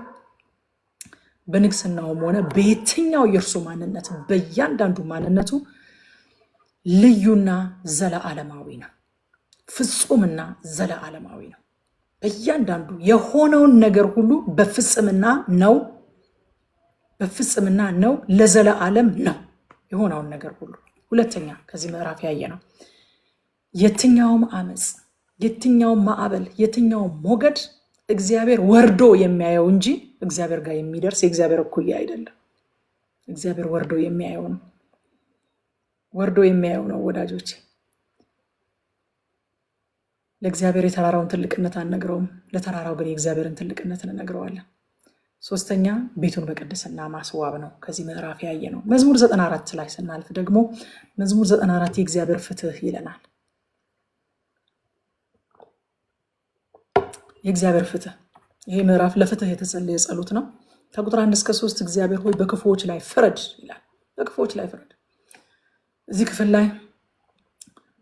በንግስናውም ሆነ በየትኛው የእርሱ ማንነት በእያንዳንዱ ማንነቱ ልዩና ዘለዓለማዊ ነው። ፍጹምና ዘለዓለማዊ ነው። በእያንዳንዱ የሆነውን ነገር ሁሉ በፍጽምና ነው፣ ለዘለዓለም ነው የሆነውን ነገር ሁሉ። ሁለተኛ ከዚህ ምዕራፍ ያየ ነው የትኛውም አመፅ፣ የትኛውም ማዕበል፣ የትኛውም ሞገድ እግዚአብሔር ወርዶ የሚያየው እንጂ እግዚአብሔር ጋር የሚደርስ የእግዚአብሔር እኩያ አይደለም። እግዚአብሔር ወርዶ የሚያየው ነው ወዳጆች። ለእግዚአብሔር የተራራውን ትልቅነት አንነግረውም፣ ለተራራው ግን የእግዚአብሔርን ትልቅነት እንነግረዋለን። ሶስተኛ ቤቱን በቅድስና ማስዋብ ነው። ከዚህ ምዕራፍ ያየ ነው። መዝሙር 94 ላይ ስናልፍ ደግሞ መዝሙር 94 የእግዚአብሔር ፍትህ ይለናል። የእግዚአብሔር ፍትህ፣ ይሄ ምዕራፍ ለፍትህ የተጸለየ ጸሎት ነው። ከቁጥር 1 እስከ 3 እግዚአብሔር ሆይ በክፉዎች ላይ ፍረድ ይላል። በክፉዎች ላይ ፍረድ። እዚህ ክፍል ላይ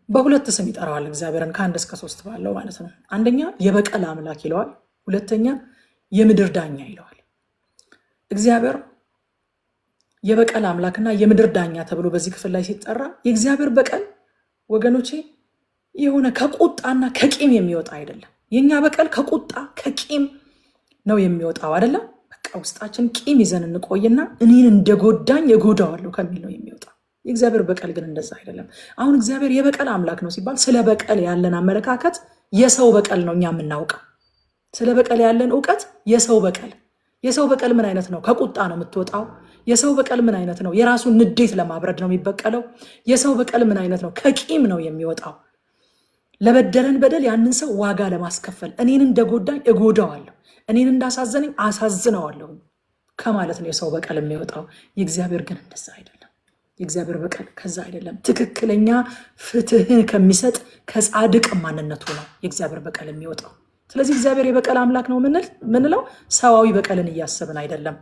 በሁለት ስም ይጠራዋል እግዚአብሔርን፣ ከ1 እስከ 3 ባለው ማለት ነው። አንደኛ የበቀል አምላክ ይለዋል፣ ሁለተኛ የምድር ዳኛ ይለዋል። እግዚአብሔር የበቀል አምላክና የምድር ዳኛ ተብሎ በዚህ ክፍል ላይ ሲጠራ የእግዚአብሔር በቀል ወገኖቼ የሆነ ከቁጣና ከቂም የሚወጣ አይደለም። የኛ በቀል ከቁጣ ከቂም ነው የሚወጣው አይደለም። በቃ ውስጣችን ቂም ይዘን እንቆይና እኔን እንደጎዳኝ እጎዳዋለሁ ከሚል ነው የሚወጣው። የእግዚአብሔር በቀል ግን እንደዛ አይደለም። አሁን እግዚአብሔር የበቀል አምላክ ነው ሲባል ስለ በቀል ያለን አመለካከት የሰው በቀል ነው እኛ የምናውቀው። ስለ በቀል ያለን እውቀት የሰው በቀል ምን አይነት ነው? ከቁጣ ነው የምትወጣው። የሰው በቀል ምን አይነት ነው? የራሱን ንዴት ለማብረድ ነው የሚበቀለው። የሰው በቀል ምን አይነት ነው? ከቂም ነው የሚወጣው። ለበደለን በደል ያንን ሰው ዋጋ ለማስከፈል እኔን እንደጎዳኝ እጎዳዋለሁ፣ እኔን እንዳሳዘነኝ አሳዝነዋለሁ ከማለት ነው የሰው በቀል የሚወጣው። የእግዚአብሔር ግን እንደዛ አይደለም። የእግዚአብሔር በቀል ከዛ አይደለም። ትክክለኛ ፍትህን ከሚሰጥ ከጻድቅ ማንነቱ ነው የእግዚአብሔር በቀል የሚወጣው። ስለዚህ እግዚአብሔር የበቀል አምላክ ነው ምንለው ሰዋዊ በቀልን እያሰብን አይደለም።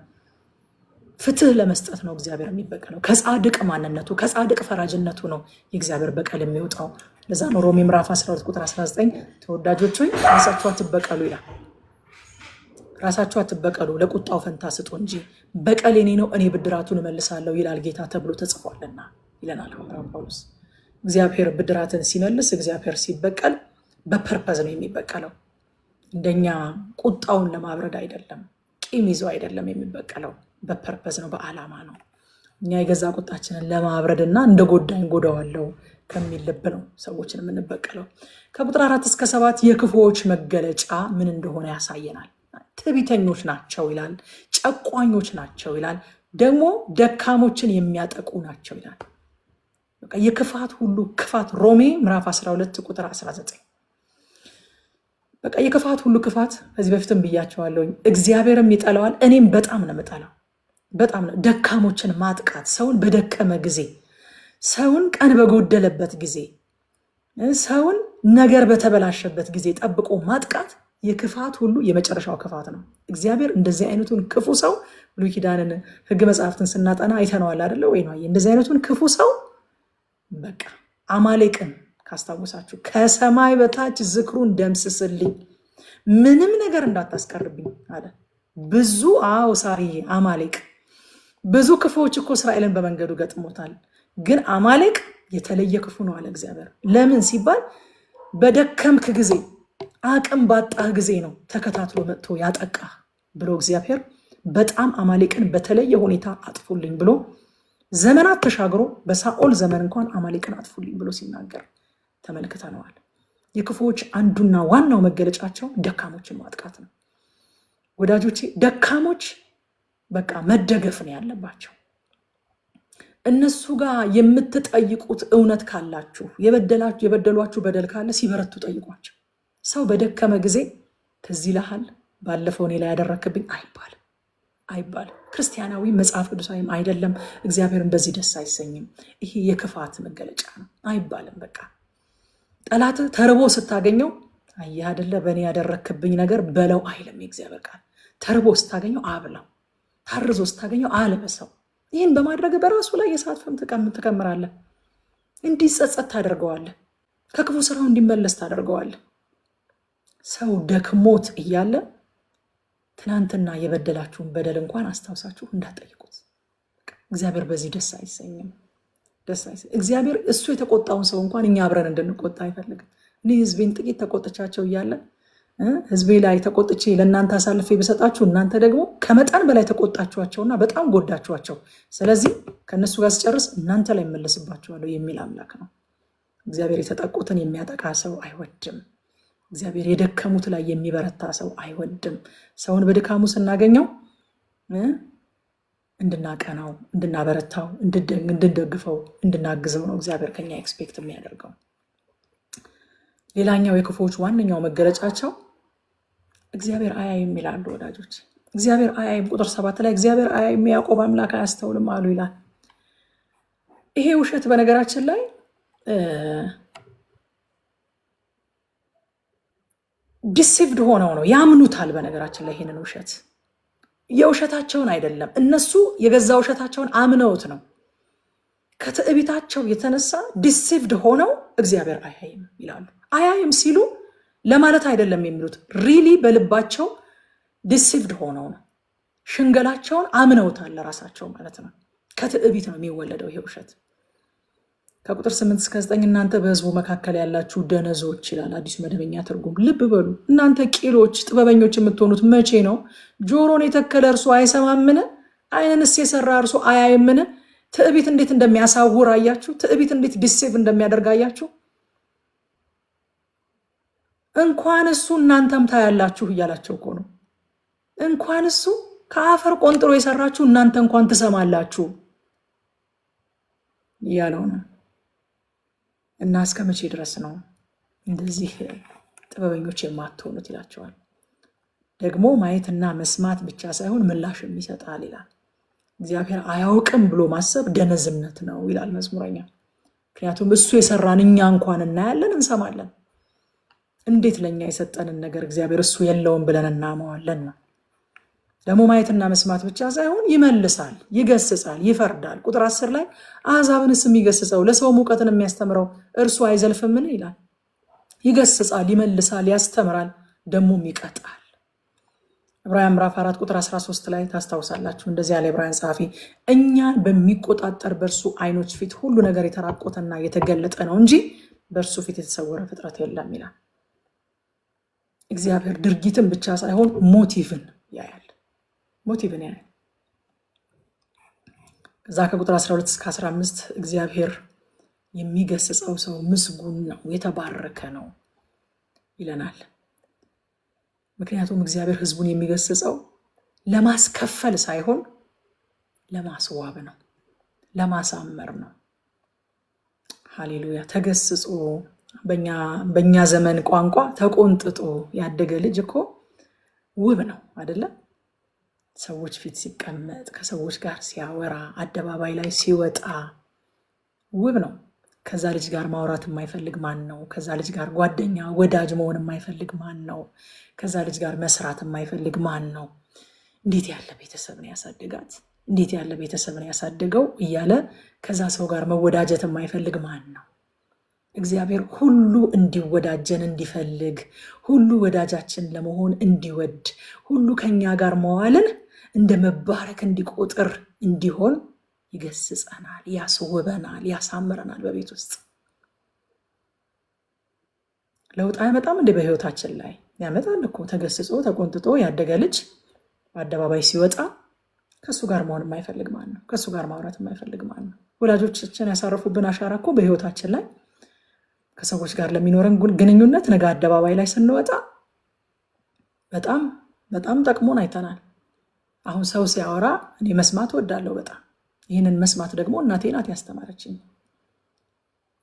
ፍትህ ለመስጠት ነው እግዚአብሔር የሚበቀለው። ከጻድቅ ማንነቱ ከጻድቅ ፈራጅነቱ ነው የእግዚአብሔር በቀል የሚወጣው። ለዛ ነው ሮሜ ምዕራፍ 12 ቁጥር 19 ተወዳጆች ሆይ ራሳችሁ አትበቀሉ ይላል። ራሳችሁ አትበቀሉ፣ ለቁጣው ፈንታ ስጡ እንጂ በቀል የኔ ነው እኔ ብድራቱን እመልሳለሁ ይላል ጌታ ተብሎ ተጽፏልና ይለናል ጳውሎስ። እግዚአብሔር ብድራትን ሲመልስ፣ እግዚአብሔር ሲበቀል በፐርፐዝ ነው የሚበቀለው። እንደኛ ቁጣውን ለማብረድ አይደለም፣ ቂም ይዞ አይደለም የሚበቀለው፣ በፐርፐዝ ነው፣ በዓላማ ነው። እኛ የገዛ ቁጣችንን ለማብረድና እንደ ጎዳኝ ጎዳዋለው ከሚል ልብ ነው ሰዎችን የምንበቀለው። ከቁጥር 4 እስከ 7 የክፉዎች መገለጫ ምን እንደሆነ ያሳየናል። ትዕቢተኞች ናቸው ይላል፣ ጨቋኞች ናቸው ይላል፣ ደግሞ ደካሞችን የሚያጠቁ ናቸው ይላል። የክፋት ሁሉ ክፋት ሮሜ ምዕራፍ 12 ቁጥር 19። በቃ የክፋት ሁሉ ክፋት ከዚህ በፊትም ብያቸዋለሁ፣ እግዚአብሔርም ይጠላዋል፣ እኔም በጣም ነው የምጠላው። በጣም ነው ደካሞችን ማጥቃት፣ ሰውን በደከመ ጊዜ፣ ሰውን ቀን በጎደለበት ጊዜ፣ ሰውን ነገር በተበላሸበት ጊዜ ጠብቆ ማጥቃት የክፋት ሁሉ የመጨረሻው ክፋት ነው። እግዚአብሔር እንደዚህ አይነቱን ክፉ ሰው ብሉይ ኪዳንን ሕግ መጽሐፍትን ስናጠና አይተነዋል አይደለ ወይ? እንደዚህ አይነቱን ክፉ ሰው በቃ አማሌቅን ካስታወሳችሁ ከሰማይ በታች ዝክሩን ደምስስልኝ፣ ምንም ነገር እንዳታስቀርብኝ አለ። ብዙ ሳሪ አማሌቅ ብዙ ክፉዎች እኮ እስራኤልን በመንገዱ ገጥሞታል። ግን አማሌቅ የተለየ ክፉ ነው አለ እግዚአብሔር። ለምን ሲባል በደከምክ ጊዜ አቅም ባጣህ ጊዜ ነው ተከታትሎ መጥቶ ያጠቃ ብሎ እግዚአብሔር በጣም አማሌቅን በተለየ ሁኔታ አጥፉልኝ ብሎ ዘመናት ተሻግሮ በሳኦል ዘመን እንኳን አማሌቅን አጥፉልኝ ብሎ ሲናገር ተመልክተነዋል። የክፉዎች አንዱና ዋናው መገለጫቸው ደካሞችን ማጥቃት ነው። ወዳጆቼ ደካሞች በቃ መደገፍ ነው ያለባቸው። እነሱ ጋር የምትጠይቁት እውነት ካላችሁ የበደሏችሁ በደል ካለ ሲበረቱ ጠይቋቸው። ሰው በደከመ ጊዜ ትዝ ይልሃል ባለፈው እኔ ላይ ያደረክብኝ አይባልም። ክርስቲያናዊ መጽሐፍ ቅዱሳዊም አይደለም። እግዚአብሔርን በዚህ ደስ አይሰኝም። ይሄ የክፋት መገለጫ ነው አይባልም። በቃ ጠላት ተርቦ ስታገኘው አየህ አይደለ በእኔ ያደረክብኝ ነገር በለው አይልም የእግዚአብሔር ቃል። ተርቦ ስታገኘው አብላው፣ ታርዞ ስታገኘው አልበሰው። ይህን በማድረግ በራሱ ላይ የእሳት ፍም ትከምራለህ። እንዲጸጸት ታደርገዋለህ። ከክፉ ስራው እንዲመለስ ታደርገዋለህ። ሰው ደክሞት እያለ ትናንትና የበደላችሁን በደል እንኳን አስታውሳችሁ እንዳትጠይቁት። እግዚአብሔር በዚህ ደስ አይሰኝም። እግዚአብሔር እሱ የተቆጣውን ሰው እንኳን እኛ አብረን እንድንቆጣ አይፈልግም። እኔ ህዝቤን ጥቂት ተቆጥቻቸው እያለ ህዝቤ ላይ ተቆጥቼ ለእናንተ አሳልፌ በሰጣችሁ እናንተ ደግሞ ከመጠን በላይ ተቆጣችኋቸውና በጣም ጎዳችኋቸው። ስለዚህ ከእነሱ ጋር ስጨርስ እናንተ ላይ እመለስባችኋለሁ የሚል አምላክ ነው። እግዚአብሔር የተጠቁትን የሚያጠቃ ሰው አይወድም። እግዚአብሔር የደከሙት ላይ የሚበረታ ሰው አይወድም። ሰውን በድካሙ ስናገኘው እንድናቀናው፣ እንድናበረታው፣ እንድንደግፈው፣ እንድናግዘው ነው እግዚአብሔር ከኛ ኤክስፔክት የሚያደርገው። ሌላኛው የክፉዎች ዋነኛው መገለጫቸው እግዚአብሔር አያይም ይላሉ ወዳጆች። እግዚአብሔር አያይም ቁጥር 7 ላይ እግዚአብሔር አያይም የያዕቆብ አምላክ አያስተውልም አሉ ይላል። ይሄ ውሸት በነገራችን ላይ ዲሲቭድ ሆነው ነው ያምኑታል። በነገራችን ላይ ይሄንን ውሸት የውሸታቸውን አይደለም እነሱ የገዛ ውሸታቸውን አምነውት ነው። ከትዕቢታቸው የተነሳ ዲሲቭድ ሆነው እግዚአብሔር አያይም ይላሉ። አያይም ሲሉ ለማለት አይደለም የሚሉት፣ ሪሊ በልባቸው ዲሲቭድ ሆነው ነው። ሽንገላቸውን አምነውታል ለራሳቸው ማለት ነው። ከትዕቢት ነው የሚወለደው ይሄ ውሸት። ከቁጥር 8-9 እናንተ በሕዝቡ መካከል ያላችሁ ደነዞች ይላል አዲሱ መደበኛ ትርጉም። ልብ በሉ እናንተ ቂሎች፣ ጥበበኞች የምትሆኑት መቼ ነው? ጆሮን የተከለ እርሱ አይሰማምን? ዓይንንስ የሰራ እርሱ አያይምን? ትዕቢት እንዴት እንደሚያሳውር አያችሁ? ትዕቢት እንዴት ዲሴቭ እንደሚያደርግ አያችሁ? እንኳን እሱ እናንተም ታያላችሁ እያላቸው እኮ ነው። እንኳን እሱ ከአፈር ቆንጥሮ የሰራችሁ እናንተ እንኳን ትሰማላችሁ እያለው ነው። እና እስከ መቼ ድረስ ነው እንደዚህ ጥበበኞች የማትሆኑት ይላቸዋል። ደግሞ ማየትና መስማት ብቻ ሳይሆን ምላሽም ይሰጣል ይላል። እግዚአብሔር አያውቅም ብሎ ማሰብ ደነዝነት ነው ይላል መዝሙረኛ። ምክንያቱም እሱ የሰራን እኛ እንኳን እናያለን፣ እንሰማለን። እንዴት ለኛ የሰጠንን ነገር እግዚአብሔር እሱ የለውም ብለን እናመዋለን ነው። ደግሞ ማየትና መስማት ብቻ ሳይሆን ይመልሳል፣ ይገስጻል፣ ይፈርዳል። ቁጥር 10 ላይ አሕዛብንስ የሚገስጸው ለሰው ሙቀትን የሚያስተምረው እርሱ አይዘልፍምን ይላል። ይገስጻል፣ ይመልሳል፣ ያስተምራል፣ ደግሞም ይቀጣል። ዕብራውያን ምዕራፍ 4 ቁጥር 13 ላይ ታስታውሳላችሁ። እንደዚህ ያለ ዕብራውያን ጸሐፊ እኛን በሚቆጣጠር በእርሱ ዓይኖች ፊት ሁሉ ነገር የተራቆተና የተገለጠ ነው እንጂ በእርሱ ፊት የተሰወረ ፍጥረት የለም ይላል። እግዚአብሔር ድርጊትን ብቻ ሳይሆን ሞቲቭን ያያል። ከዛ ከቁጥር 12-15 እግዚአብሔር የሚገስጸው ሰው ምስጉን ነው፣ የተባረከ ነው ይለናል። ምክንያቱም እግዚአብሔር ሕዝቡን የሚገስጸው ለማስከፈል ሳይሆን ለማስዋብ ነው፣ ለማሳመር ነው። ሃሌሉያ። ተገስጾ በእኛ ዘመን ቋንቋ ተቆንጥጦ ያደገ ልጅ እኮ ውብ ነው አይደለም? ሰዎች ፊት ሲቀመጥ፣ ከሰዎች ጋር ሲያወራ፣ አደባባይ ላይ ሲወጣ ውብ ነው። ከዛ ልጅ ጋር ማውራት የማይፈልግ ማን ነው? ከዛ ልጅ ጋር ጓደኛ ወዳጅ መሆን የማይፈልግ ማን ነው? ከዛ ልጅ ጋር መስራት የማይፈልግ ማን ነው? እንዴት ያለ ቤተሰብ ነው ያሳደጋት፣ እንዴት ያለ ቤተሰብ ነው ያሳደገው እያለ ከዛ ሰው ጋር መወዳጀት የማይፈልግ ማን ነው? እግዚአብሔር ሁሉ እንዲወዳጀን እንዲፈልግ ሁሉ ወዳጃችን ለመሆን እንዲወድ ሁሉ ከኛ ጋር መዋልን እንደ መባረክ እንዲቆጥር እንዲሆን ይገስጸናል፣ ያስውበናል፣ ያሳምረናል። በቤት ውስጥ ለውጥ አይመጣም እንደ በህይወታችን ላይ ያመጣል እኮ። ተገስጾ ተቆንጥጦ ያደገ ልጅ በአደባባይ ሲወጣ ከሱ ጋር መሆን የማይፈልግ ማን ነው? ከሱ ጋር ማውራት የማይፈልግ ማን ነው? ወላጆቻችን ያሳረፉብን አሻራ እኮ በህይወታችን ላይ ከሰዎች ጋር ለሚኖረን ግንኙነት ነገ አደባባይ ላይ ስንወጣ በጣም በጣም ጠቅሞን አይተናል። አሁን ሰው ሲያወራ እኔ መስማት ወዳለሁ በጣም። ይህንን መስማት ደግሞ እናቴ ናት ያስተማረችኝ።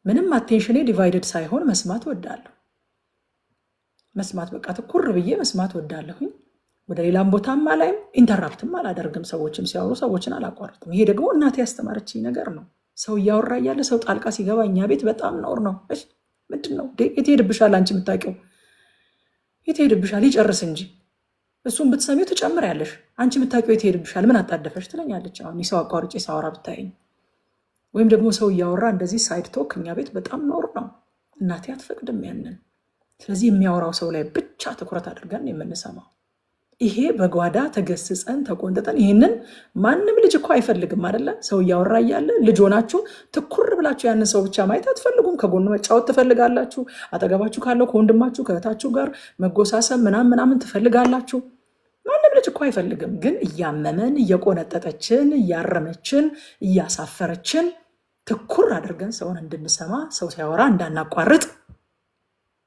ምንም አቴንሽኔ ዲቫይደድ ሳይሆን መስማት ወዳለሁ። መስማት በቃ ትኩር ብዬ መስማት ወዳለሁኝ። ወደ ሌላም ቦታም አላይም፣ ኢንተራፕትም አላደርግም። ሰዎችም ሲያወሩ ሰዎችን አላቋርጥም። ይሄ ደግሞ እናቴ ያስተማረችኝ ነገር ነው። ሰው እያወራ እያለ ሰው ጣልቃ ሲገባ እኛ ቤት በጣም ነውር ነው። ምንድን ነው የት ሄድብሻል? አንቺ የምታውቂው የት ሄድብሻል? ይጨርስ እንጂ እሱን ብትሰሚው ትጨምሪያለሽ። አንቺ የምታውቂው የት ሄድብሻል? ምን አጣደፈሽ ትለኛለች። አሁን ሰው አቋርጬ ሳወራ ብታይኝ፣ ወይም ደግሞ ሰው እያወራ እንደዚህ ሳይድ ቶክ እኛ ቤት በጣም ነውር ነው። እናቴ አትፈቅድም ያንን። ስለዚህ የሚያወራው ሰው ላይ ብቻ ትኩረት አድርገን የምንሰማው። ይሄ በጓዳ ተገስጸን ተቆንጥጠን። ይህንን ማንም ልጅ እኮ አይፈልግም አይደለ? ሰው እያወራ እያለ ልጅ ሆናችሁ ትኩር ብላችሁ ያንን ሰው ብቻ ማየት አትፈልጉም። ከጎኑ መጫወት ትፈልጋላችሁ። አጠገባችሁ ካለው ከወንድማችሁ ከእህታችሁ ጋር መጎሳሰብ ምናምን ትፈልጋላችሁ። ማንም ልጅ እኮ አይፈልግም። ግን እያመመን እየቆነጠጠችን እያረመችን እያሳፈረችን ትኩር አድርገን ሰውን እንድንሰማ ሰው ሲያወራ እንዳናቋርጥ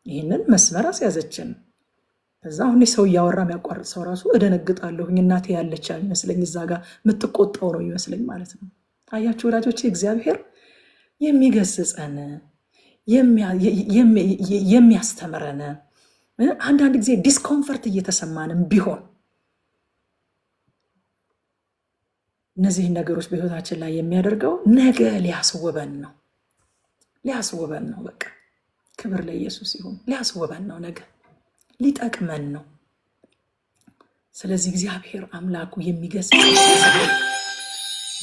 ይህንን መስመር አስያዘችን። ከዛ አሁን ሰው እያወራ የሚያቋርጥ ሰው ራሱ እደነግጣለሁኝ። እናቴ ያለች ይመስለኝ እዛ ጋር የምትቆጣው ነው ይመስለኝ ማለት ነው። አያችሁ ወዳጆቼ፣ እግዚአብሔር የሚገስጸን የሚያስተምረን አንዳንድ ጊዜ ዲስኮምፈርት እየተሰማንም ቢሆን እነዚህን ነገሮች በህይወታችን ላይ የሚያደርገው ነገ ሊያስውበን ነው። ሊያስውበን ነው። በቃ ክብር ለኢየሱስ ይሁን። ሊያስውበን ነው። ነገ ሊጠቅመን ነው። ስለዚህ እግዚአብሔር አምላኩ የሚገስጽ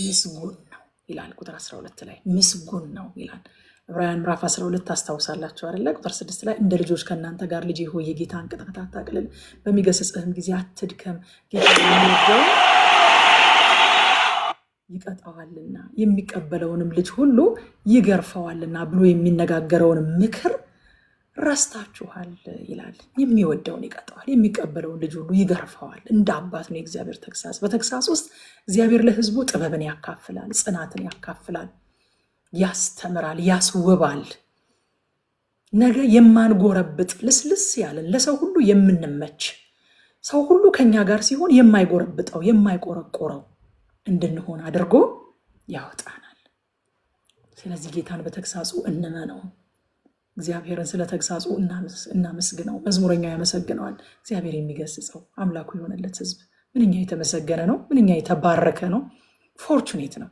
ምስጉን ነው ይላል። ቁጥር 12 ላይ ምስጉን ነው ይላል። ዕብራውያን ምዕራፍ 12 ታስታውሳላችሁ አይደለ? ቁጥር 6 ላይ እንደ ልጆች ከእናንተ ጋር ልጅ ሆይ የጌታን ቅጣት አታቅልል፣ በሚገስጽህም ጊዜ አትድከም፣ ጌታ የሚወደውን ይቀጣዋልና የሚቀበለውንም ልጅ ሁሉ ይገርፈዋልና ብሎ የሚነጋገረውን ምክር ረስታችኋል ይላል። የሚወደውን ይቀጣዋል፣ የሚቀበለውን ልጅ ሁሉ ይገርፈዋል። እንደ አባት ነው የእግዚአብሔር ተግሳጽ። በተግሳጽ ውስጥ እግዚአብሔር ለሕዝቡ ጥበብን ያካፍላል፣ ጽናትን ያካፍላል፣ ያስተምራል፣ ያስውባል። ነገ የማንጎረብጥ ልስልስ ያለን ለሰው ሁሉ የምንመች ሰው ሁሉ ከኛ ጋር ሲሆን የማይጎረብጠው የማይቆረቆረው እንድንሆን አድርጎ ያወጣናል። ስለዚህ ጌታን በተግሳጹ እንመነው። እግዚአብሔርን ስለ ተግሳጹ እናመስግነው። መዝሙረኛው ያመሰግነዋል። እግዚአብሔር የሚገስጸው አምላኩ የሆነለት ሕዝብ ምንኛ የተመሰገነ ነው! ምንኛ የተባረከ ነው! ፎርቹኔት ነው።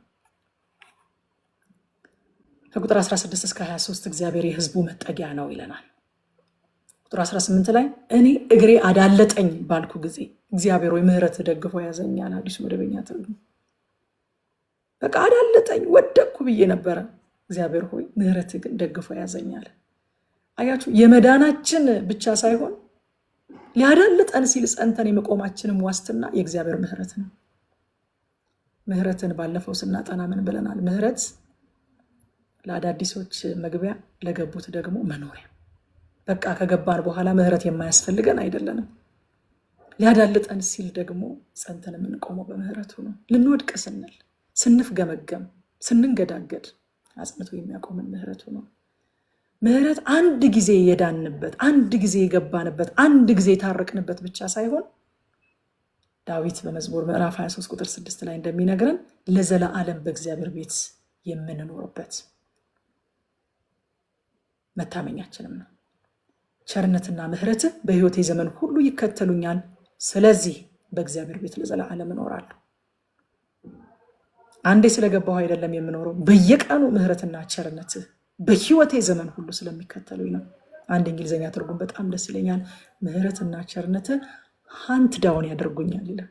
ከቁጥር 16 እስከ 23 እግዚአብሔር የሕዝቡ መጠጊያ ነው ይለናል። ቁጥር 18 ላይ እኔ እግሬ አዳለጠኝ ባልኩ ጊዜ እግዚአብሔር ወይ ምሕረት ደግፎ ያዘኛል። አዲሱ መደበኛ ትርጉም። በቃ አዳለጠኝ፣ ወደቅኩ ብዬ ነበረ። እግዚአብሔር ሆይ ምሕረት ግን ደግፎ ያዘኛል። አያችሁ፣ የመዳናችን ብቻ ሳይሆን ሊያዳልጠን ሲል ጸንተን የመቆማችንም ዋስትና የእግዚአብሔር ምሕረት ነው። ምሕረትን ባለፈው ስናጠና ምን ብለናል? ምሕረት ለአዳዲሶች መግቢያ፣ ለገቡት ደግሞ መኖሪያ። በቃ ከገባን በኋላ ምሕረት የማያስፈልገን አይደለንም። ሊያዳልጠን ሲል ደግሞ ጸንተን የምንቆመው በምሕረቱ ነው። ልንወድቅ ስንል፣ ስንፍገመገም፣ ስንንገዳገድ አጽንቶ የሚያቆምን ምሕረቱ ነው። ምሕረት አንድ ጊዜ የዳንበት፣ አንድ ጊዜ የገባንበት፣ አንድ ጊዜ የታረቅንበት ብቻ ሳይሆን ዳዊት በመዝሙር ምዕራፍ 23 ቁጥር 6 ላይ እንደሚነግረን ለዘላለም በእግዚአብሔር ቤት የምንኖርበት መታመኛችንም ነው። ቸርነትና ምሕረትህ በሕይወቴ ዘመን ሁሉ ይከተሉኛል፣ ስለዚህ በእግዚአብሔር ቤት ለዘላለም እኖራለሁ። አንዴ ስለገባሁ አይደለም የምኖረው፣ በየቀኑ ምሕረትና ቸርነትህ በሕይወቴ ዘመን ሁሉ ስለሚከተሉኝ ነው። አንድ እንግሊዝኛ ትርጉም በጣም ደስ ይለኛል። ምሕረትና ቸርነትህ ሃንት ዳውን ያደርጉኛል ይላል።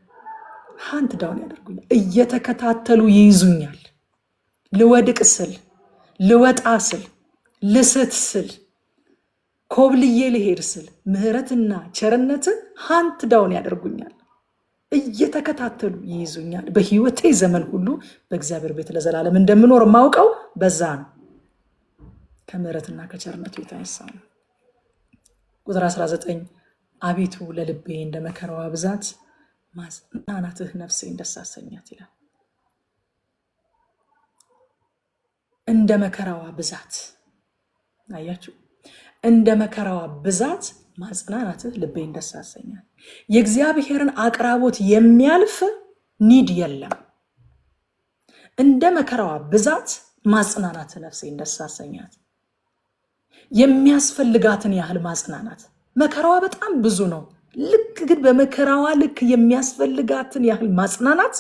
ሃንት ዳውን ያደርጉኛል፣ እየተከታተሉ ይይዙኛል። ልወድቅ ስል፣ ልወጣ ስል፣ ልስት ስል ኮብልዬ ልሄድ ስል ምህረትና ቸርነት ሃንት ዳውን ያደርጉኛል፣ እየተከታተሉ ይይዙኛል። በህይወቴ ዘመን ሁሉ በእግዚአብሔር ቤት ለዘላለም እንደምኖር ማውቀው በዛ ነው፣ ከምህረትና ከቸርነቱ የተነሳ ነው። ቁጥር 19 አቤቱ ለልቤ እንደ መከራዋ ብዛት ማጽናናትህ ነፍሴን ደስ አሰኛት ይላል። እንደ መከራዋ ብዛት አያችሁ፣ እንደ መከራዋ ብዛት ማጽናናትህ ልቤን ደስ አሰኛት። የእግዚአብሔርን አቅራቦት የሚያልፍ ኒድ የለም። እንደ መከራዋ ብዛት ማጽናናትህ ነፍሴን ደስ አሰኛት። የሚያስፈልጋትን ያህል ማጽናናት። መከራዋ በጣም ብዙ ነው። ልክ ግን በመከራዋ ልክ የሚያስፈልጋትን ያህል ማጽናናት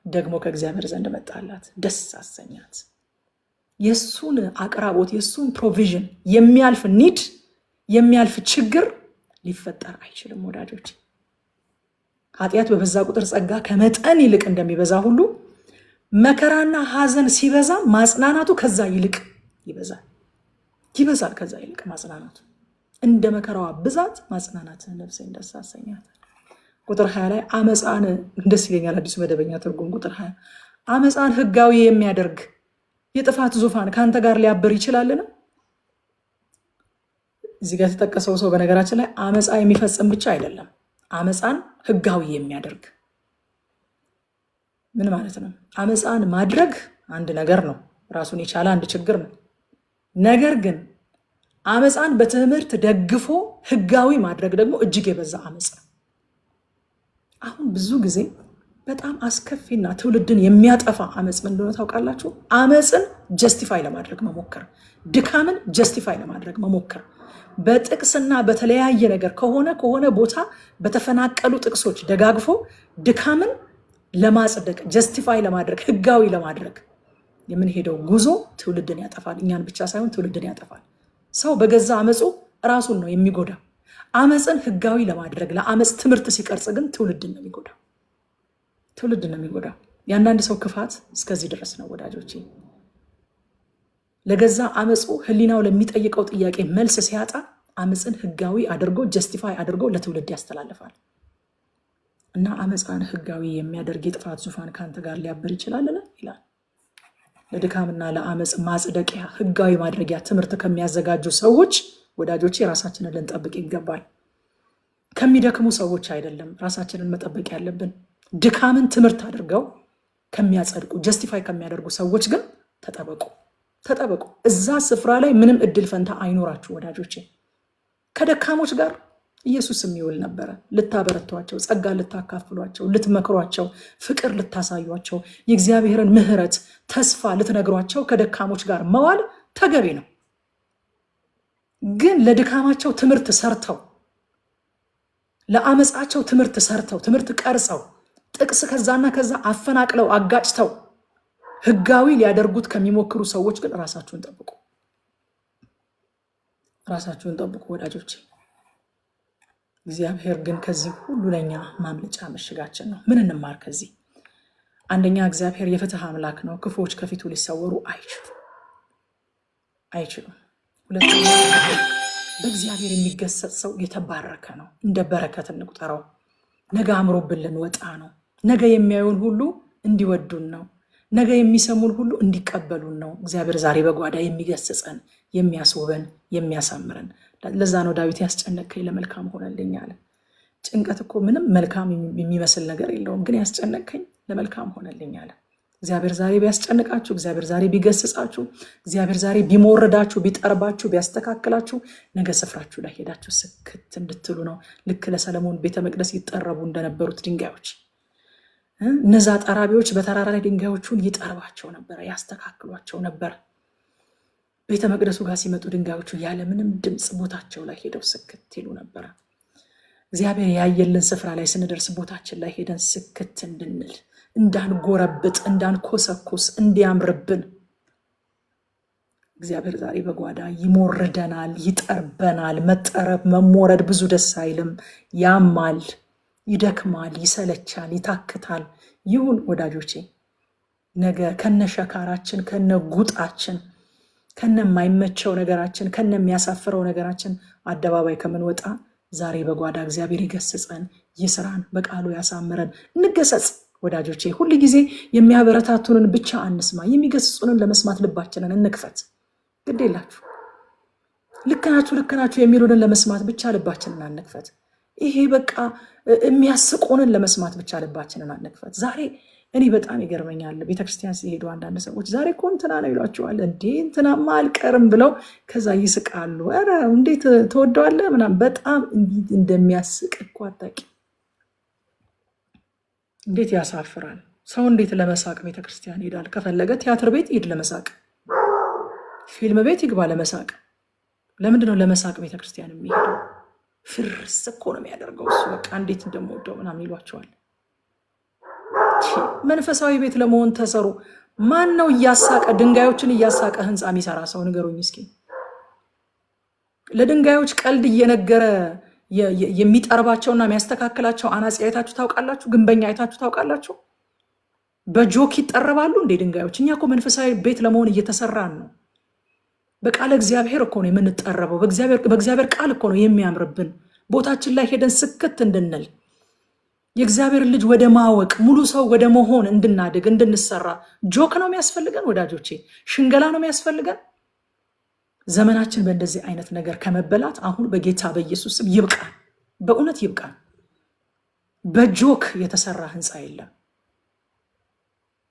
ደግሞ ከእግዚአብሔር ዘንድ መጣላት፣ ደስ አሰኛት። የሱን አቅራቦት የሱን ፕሮቪዥን የሚያልፍ ኒድ የሚያልፍ ችግር ሊፈጠር አይችልም ወዳጆች። ኃጢአት በበዛ ቁጥር ጸጋ ከመጠን ይልቅ እንደሚበዛ ሁሉ መከራና ሐዘን ሲበዛ ማጽናናቱ ከዛ ይልቅ ይበዛል። ከዛ ይልቅ ማጽናናቱ። እንደ መከራዋ ብዛት ማጽናናት ነፍሴን ደስ አሰኛት። ቁጥር 20 ላይ አመፃን ደስ ይለኛል። አዲሱ መደበኛ ትርጉም ቁጥር 20 አመፃን ህጋዊ የሚያደርግ የጥፋት ዙፋን ከአንተ ጋር ሊያበር ይችላልን? እዚህ ጋር የተጠቀሰው ሰው በነገራችን ላይ አመፃ የሚፈጽም ብቻ አይደለም፣ አመፃን ህጋዊ የሚያደርግ ምን ማለት ነው? አመፃን ማድረግ አንድ ነገር ነው፣ ራሱን የቻለ አንድ ችግር ነው። ነገር ግን አመፃን በትምህርት ደግፎ ህጋዊ ማድረግ ደግሞ እጅግ የበዛ አመፅ ነው። አሁን ብዙ ጊዜ በጣም አስከፊና ትውልድን የሚያጠፋ አመፅ ምን እንደሆነ ታውቃላችሁ? አመፅን ጀስቲፋይ ለማድረግ መሞከር፣ ድካምን ጀስቲፋይ ለማድረግ መሞከር፣ በጥቅስና በተለያየ ነገር ከሆነ ቦታ በተፈናቀሉ ጥቅሶች ደጋግፎ ድካምን ለማጽደቅ ጀስቲፋይ ለማድረግ ህጋዊ ለማድረግ የምንሄደው ጉዞ ትውልድን ያጠፋል። እኛን ብቻ ሳይሆን ትውልድን ያጠፋል። ሰው በገዛ አመፁ ራሱን ነው የሚጎዳው። አመፅን ህጋዊ ለማድረግ ለአመፅ ትምህርት ሲቀርጽ ግን ትውልድን ነው የሚጎዳው። የአንዳንድ ሰው ክፋት እስከዚህ ድረስ ነው ወዳጆቼ። ለገዛ አመፁ ህሊናው ለሚጠይቀው ጥያቄ መልስ ሲያጣ አመፅን ህጋዊ አድርጎ ጀስቲፋይ አድርጎ ለትውልድ ያስተላልፋል። እና አመፃን ህጋዊ የሚያደርግ የጥፋት ዙፋን ከአንተ ጋር ሊያበር ይችላልን ይላል። ለድካምና ለአመፅ ማጽደቂያ ህጋዊ ማድረጊያ ትምህርት ከሚያዘጋጁ ሰዎች ወዳጆቼ ራሳችንን ልንጠብቅ ይገባል። ከሚደክሙ ሰዎች አይደለም ራሳችንን መጠበቅ ያለብን። ድካምን ትምህርት አድርገው ከሚያጸድቁ ጀስቲፋይ ከሚያደርጉ ሰዎች ግን ተጠበቁ። እዛ ስፍራ ላይ ምንም እድል ፈንታ አይኖራችሁ ወዳጆቼ። ከደካሞች ጋር ኢየሱስ የሚውል ነበረ። ልታበረቷቸው፣ ጸጋ ልታካፍሏቸው፣ ልትመክሯቸው፣ ፍቅር ልታሳዩቸው፣ የእግዚአብሔርን ምሕረት ተስፋ ልትነግሯቸው ከደካሞች ጋር መዋል ተገቢ ነው። ግን ለድካማቸው ትምህርት ሰርተው፣ ለአመፃቸው ትምህርት ሰርተው፣ ትምህርት ቀርጸው፣ ጥቅስ ከዛና ከዛ አፈናቅለው አጋጭተው ህጋዊ ሊያደርጉት ከሚሞክሩ ሰዎች ግን ራሳችሁን ጠብቁ ወዳጆቼ። እግዚአብሔር ግን ከዚህ ሁሉ ለኛ ማምለጫ መሸጋችን ነው። ምን እንማር ከዚህ? አንደኛ እግዚአብሔር የፍትህ አምላክ ነው። ክፉዎች ከፊቱ ሊሰወሩ አይችሉም። ሁለተኛ በእግዚአብሔር የሚገሰጽ ሰው የተባረከ ነው። እንደ በረከት እንቁጠረው። ነገ አምሮብን ልንወጣ ነው። ነገ የሚያዩን ሁሉ እንዲወዱን ነው። ነገ የሚሰሙን ሁሉ እንዲቀበሉን ነው። እግዚአብሔር ዛሬ በጓዳ የሚገስጸን፣ የሚያስውበን፣ የሚያሳምረን። ለዛ ነው ዳዊት ያስጨነቀኝ ለመልካም ሆነልኝ አለ። ጭንቀት እኮ ምንም መልካም የሚመስል ነገር የለውም፣ ግን ያስጨነቀኝ ለመልካም ሆነልኝ አለ። እግዚአብሔር ዛሬ ቢያስጨንቃችሁ፣ እግዚአብሔር ዛሬ ቢገስጻችሁ፣ እግዚአብሔር ዛሬ ቢሞርዳችሁ፣ ቢጠርባችሁ፣ ቢያስተካክላችሁ ነገ ስፍራችሁ ላይ ሄዳችሁ ስክት እንድትሉ ነው። ልክ ለሰለሞን ቤተ መቅደስ ይጠረቡ እንደነበሩት ድንጋዮች እነዛ ጠራቢዎች በተራራ ላይ ድንጋዮቹን ይጠርባቸው ነበር፣ ያስተካክሏቸው ነበር። ቤተ መቅደሱ ጋር ሲመጡ ድንጋዮቹ ያለምንም ድምፅ ቦታቸው ላይ ሄደው ስክት ይሉ ነበር። እግዚአብሔር ያየልን ስፍራ ላይ ስንደርስ ቦታችን ላይ ሄደን ስክት እንድንል፣ እንዳንጎረብጥ፣ እንዳንኮሰኩስ፣ እንዲያምርብን እግዚአብሔር ዛሬ በጓዳ ይሞርደናል፣ ይጠርበናል። መጠረብ መሞረድ ብዙ ደስ አይልም፣ ያማል፣ ይደክማል፣ ይሰለቻል፣ ይታክታል። ይሁን ወዳጆቼ፣ ነገ ከነሸካራችን ከነጉጣችን ከነማይመቸው ነገራችን ከነሚያሳፍረው ነገራችን አደባባይ ከምንወጣ ዛሬ በጓዳ እግዚአብሔር ይገስጸን፣ ይስራን፣ በቃሉ ያሳምረን። እንገሰጽ ወዳጆቼ። ሁል ጊዜ የሚያበረታቱንን ብቻ አንስማ፣ የሚገስጹንን ለመስማት ልባችንን እንክፈት። ግድ የላችሁ ልክናችሁ የሚሉንን ለመስማት ብቻ ልባችንን አንክፈት። ይሄ በቃ የሚያስቆንን ለመስማት ብቻ ልባችንን አንክፈት። ዛሬ እኔ በጣም ይገርመኛል። ቤተክርስቲያን ሲሄዱ አንዳንድ ሰዎች ዛሬ እኮ እንትና ነው ይሏቸዋል። እንዴ እንትናማ አልቀርም ብለው ከዛ ይስቃሉ። ኧረ እንዴት ትወደዋለህ ምናምን። በጣም እንደሚያስቅ እኮ አታውቂ። እንዴት ያሳፍራል። ሰው እንዴት ለመሳቅ ቤተክርስቲያን ይሄዳል? ከፈለገ ቲያትር ቤት ይሄድ ለመሳቅ፣ ፊልም ቤት ይግባ ለመሳቅ። ለምንድነው ለመሳቅ ቤተክርስቲያን የሚሄደው? ፍርስ እኮ ነው የሚያደርገው እሱ። በቃ እንዴት እንደምወደው ምናምን ይሏቸዋል። መንፈሳዊ ቤት ለመሆን ተሰሩ። ማን ነው እያሳቀ ድንጋዮችን እያሳቀ ህንፃ የሚሰራ ሰው ንገሩኝ እስኪ። ለድንጋዮች ቀልድ እየነገረ የሚጠርባቸውና የሚያስተካክላቸው አናጺ አይታችሁ ታውቃላችሁ? ግንበኛ አይታችሁ ታውቃላችሁ? በጆክ ይጠረባሉ እንዴ ድንጋዮች? እኛ እኮ መንፈሳዊ ቤት ለመሆን እየተሰራን ነው። በቃለ እግዚአብሔር እኮ ነው የምንጠረበው። በእግዚአብሔር ቃል እኮ ነው የሚያምርብን። ቦታችን ላይ ሄደን ስክት እንድንል የእግዚአብሔር ልጅ ወደ ማወቅ ሙሉ ሰው ወደ መሆን እንድናድግ እንድንሰራ። ጆክ ነው የሚያስፈልገን ወዳጆቼ? ሽንገላ ነው የሚያስፈልገን? ዘመናችን በእንደዚህ አይነት ነገር ከመበላት አሁን በጌታ በኢየሱስ ስም ይብቃል። በእውነት ይብቃል። በጆክ የተሰራ ህንፃ የለም።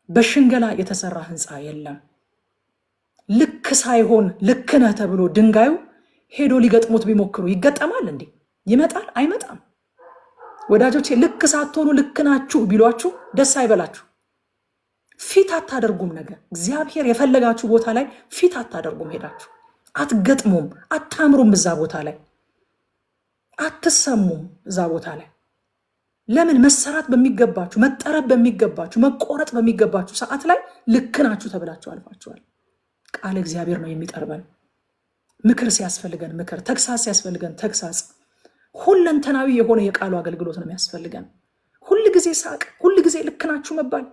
በሽንገላ የተሰራ ህንፃ የለም። ልክ ሳይሆን ልክ ነህ ተብሎ ድንጋዩ ሄዶ ሊገጥሙት ቢሞክሩ ይገጠማል እንዴ? ይመጣል? አይመጣም። ወዳጆቼ ልክ ሳትሆኑ ልክ ናችሁ ቢሏችሁ ደስ አይበላችሁ። ፊት አታደርጉም። ነገር እግዚአብሔር የፈለጋችሁ ቦታ ላይ ፊት አታደርጉም። ሄዳችሁ አትገጥሙም፣ አታምሩም። እዛ ቦታ ላይ አትሰሙም። እዛ ቦታ ላይ ለምን? መሰራት በሚገባችሁ መጠረብ በሚገባችሁ መቆረጥ በሚገባችሁ ሰዓት ላይ ልክ ናችሁ ተብላችሁ አልፋችኋል። ቃል እግዚአብሔር ነው የሚጠርበን። ምክር ሲያስፈልገን ምክር፣ ተግሳጽ ሲያስፈልገን ተግሳጽ፣ ሁለንተናዊ የሆነ የቃሉ አገልግሎት ነው የሚያስፈልገን። ሁል ጊዜ ሳቅ፣ ሁል ጊዜ ልክ ናችሁ መባል።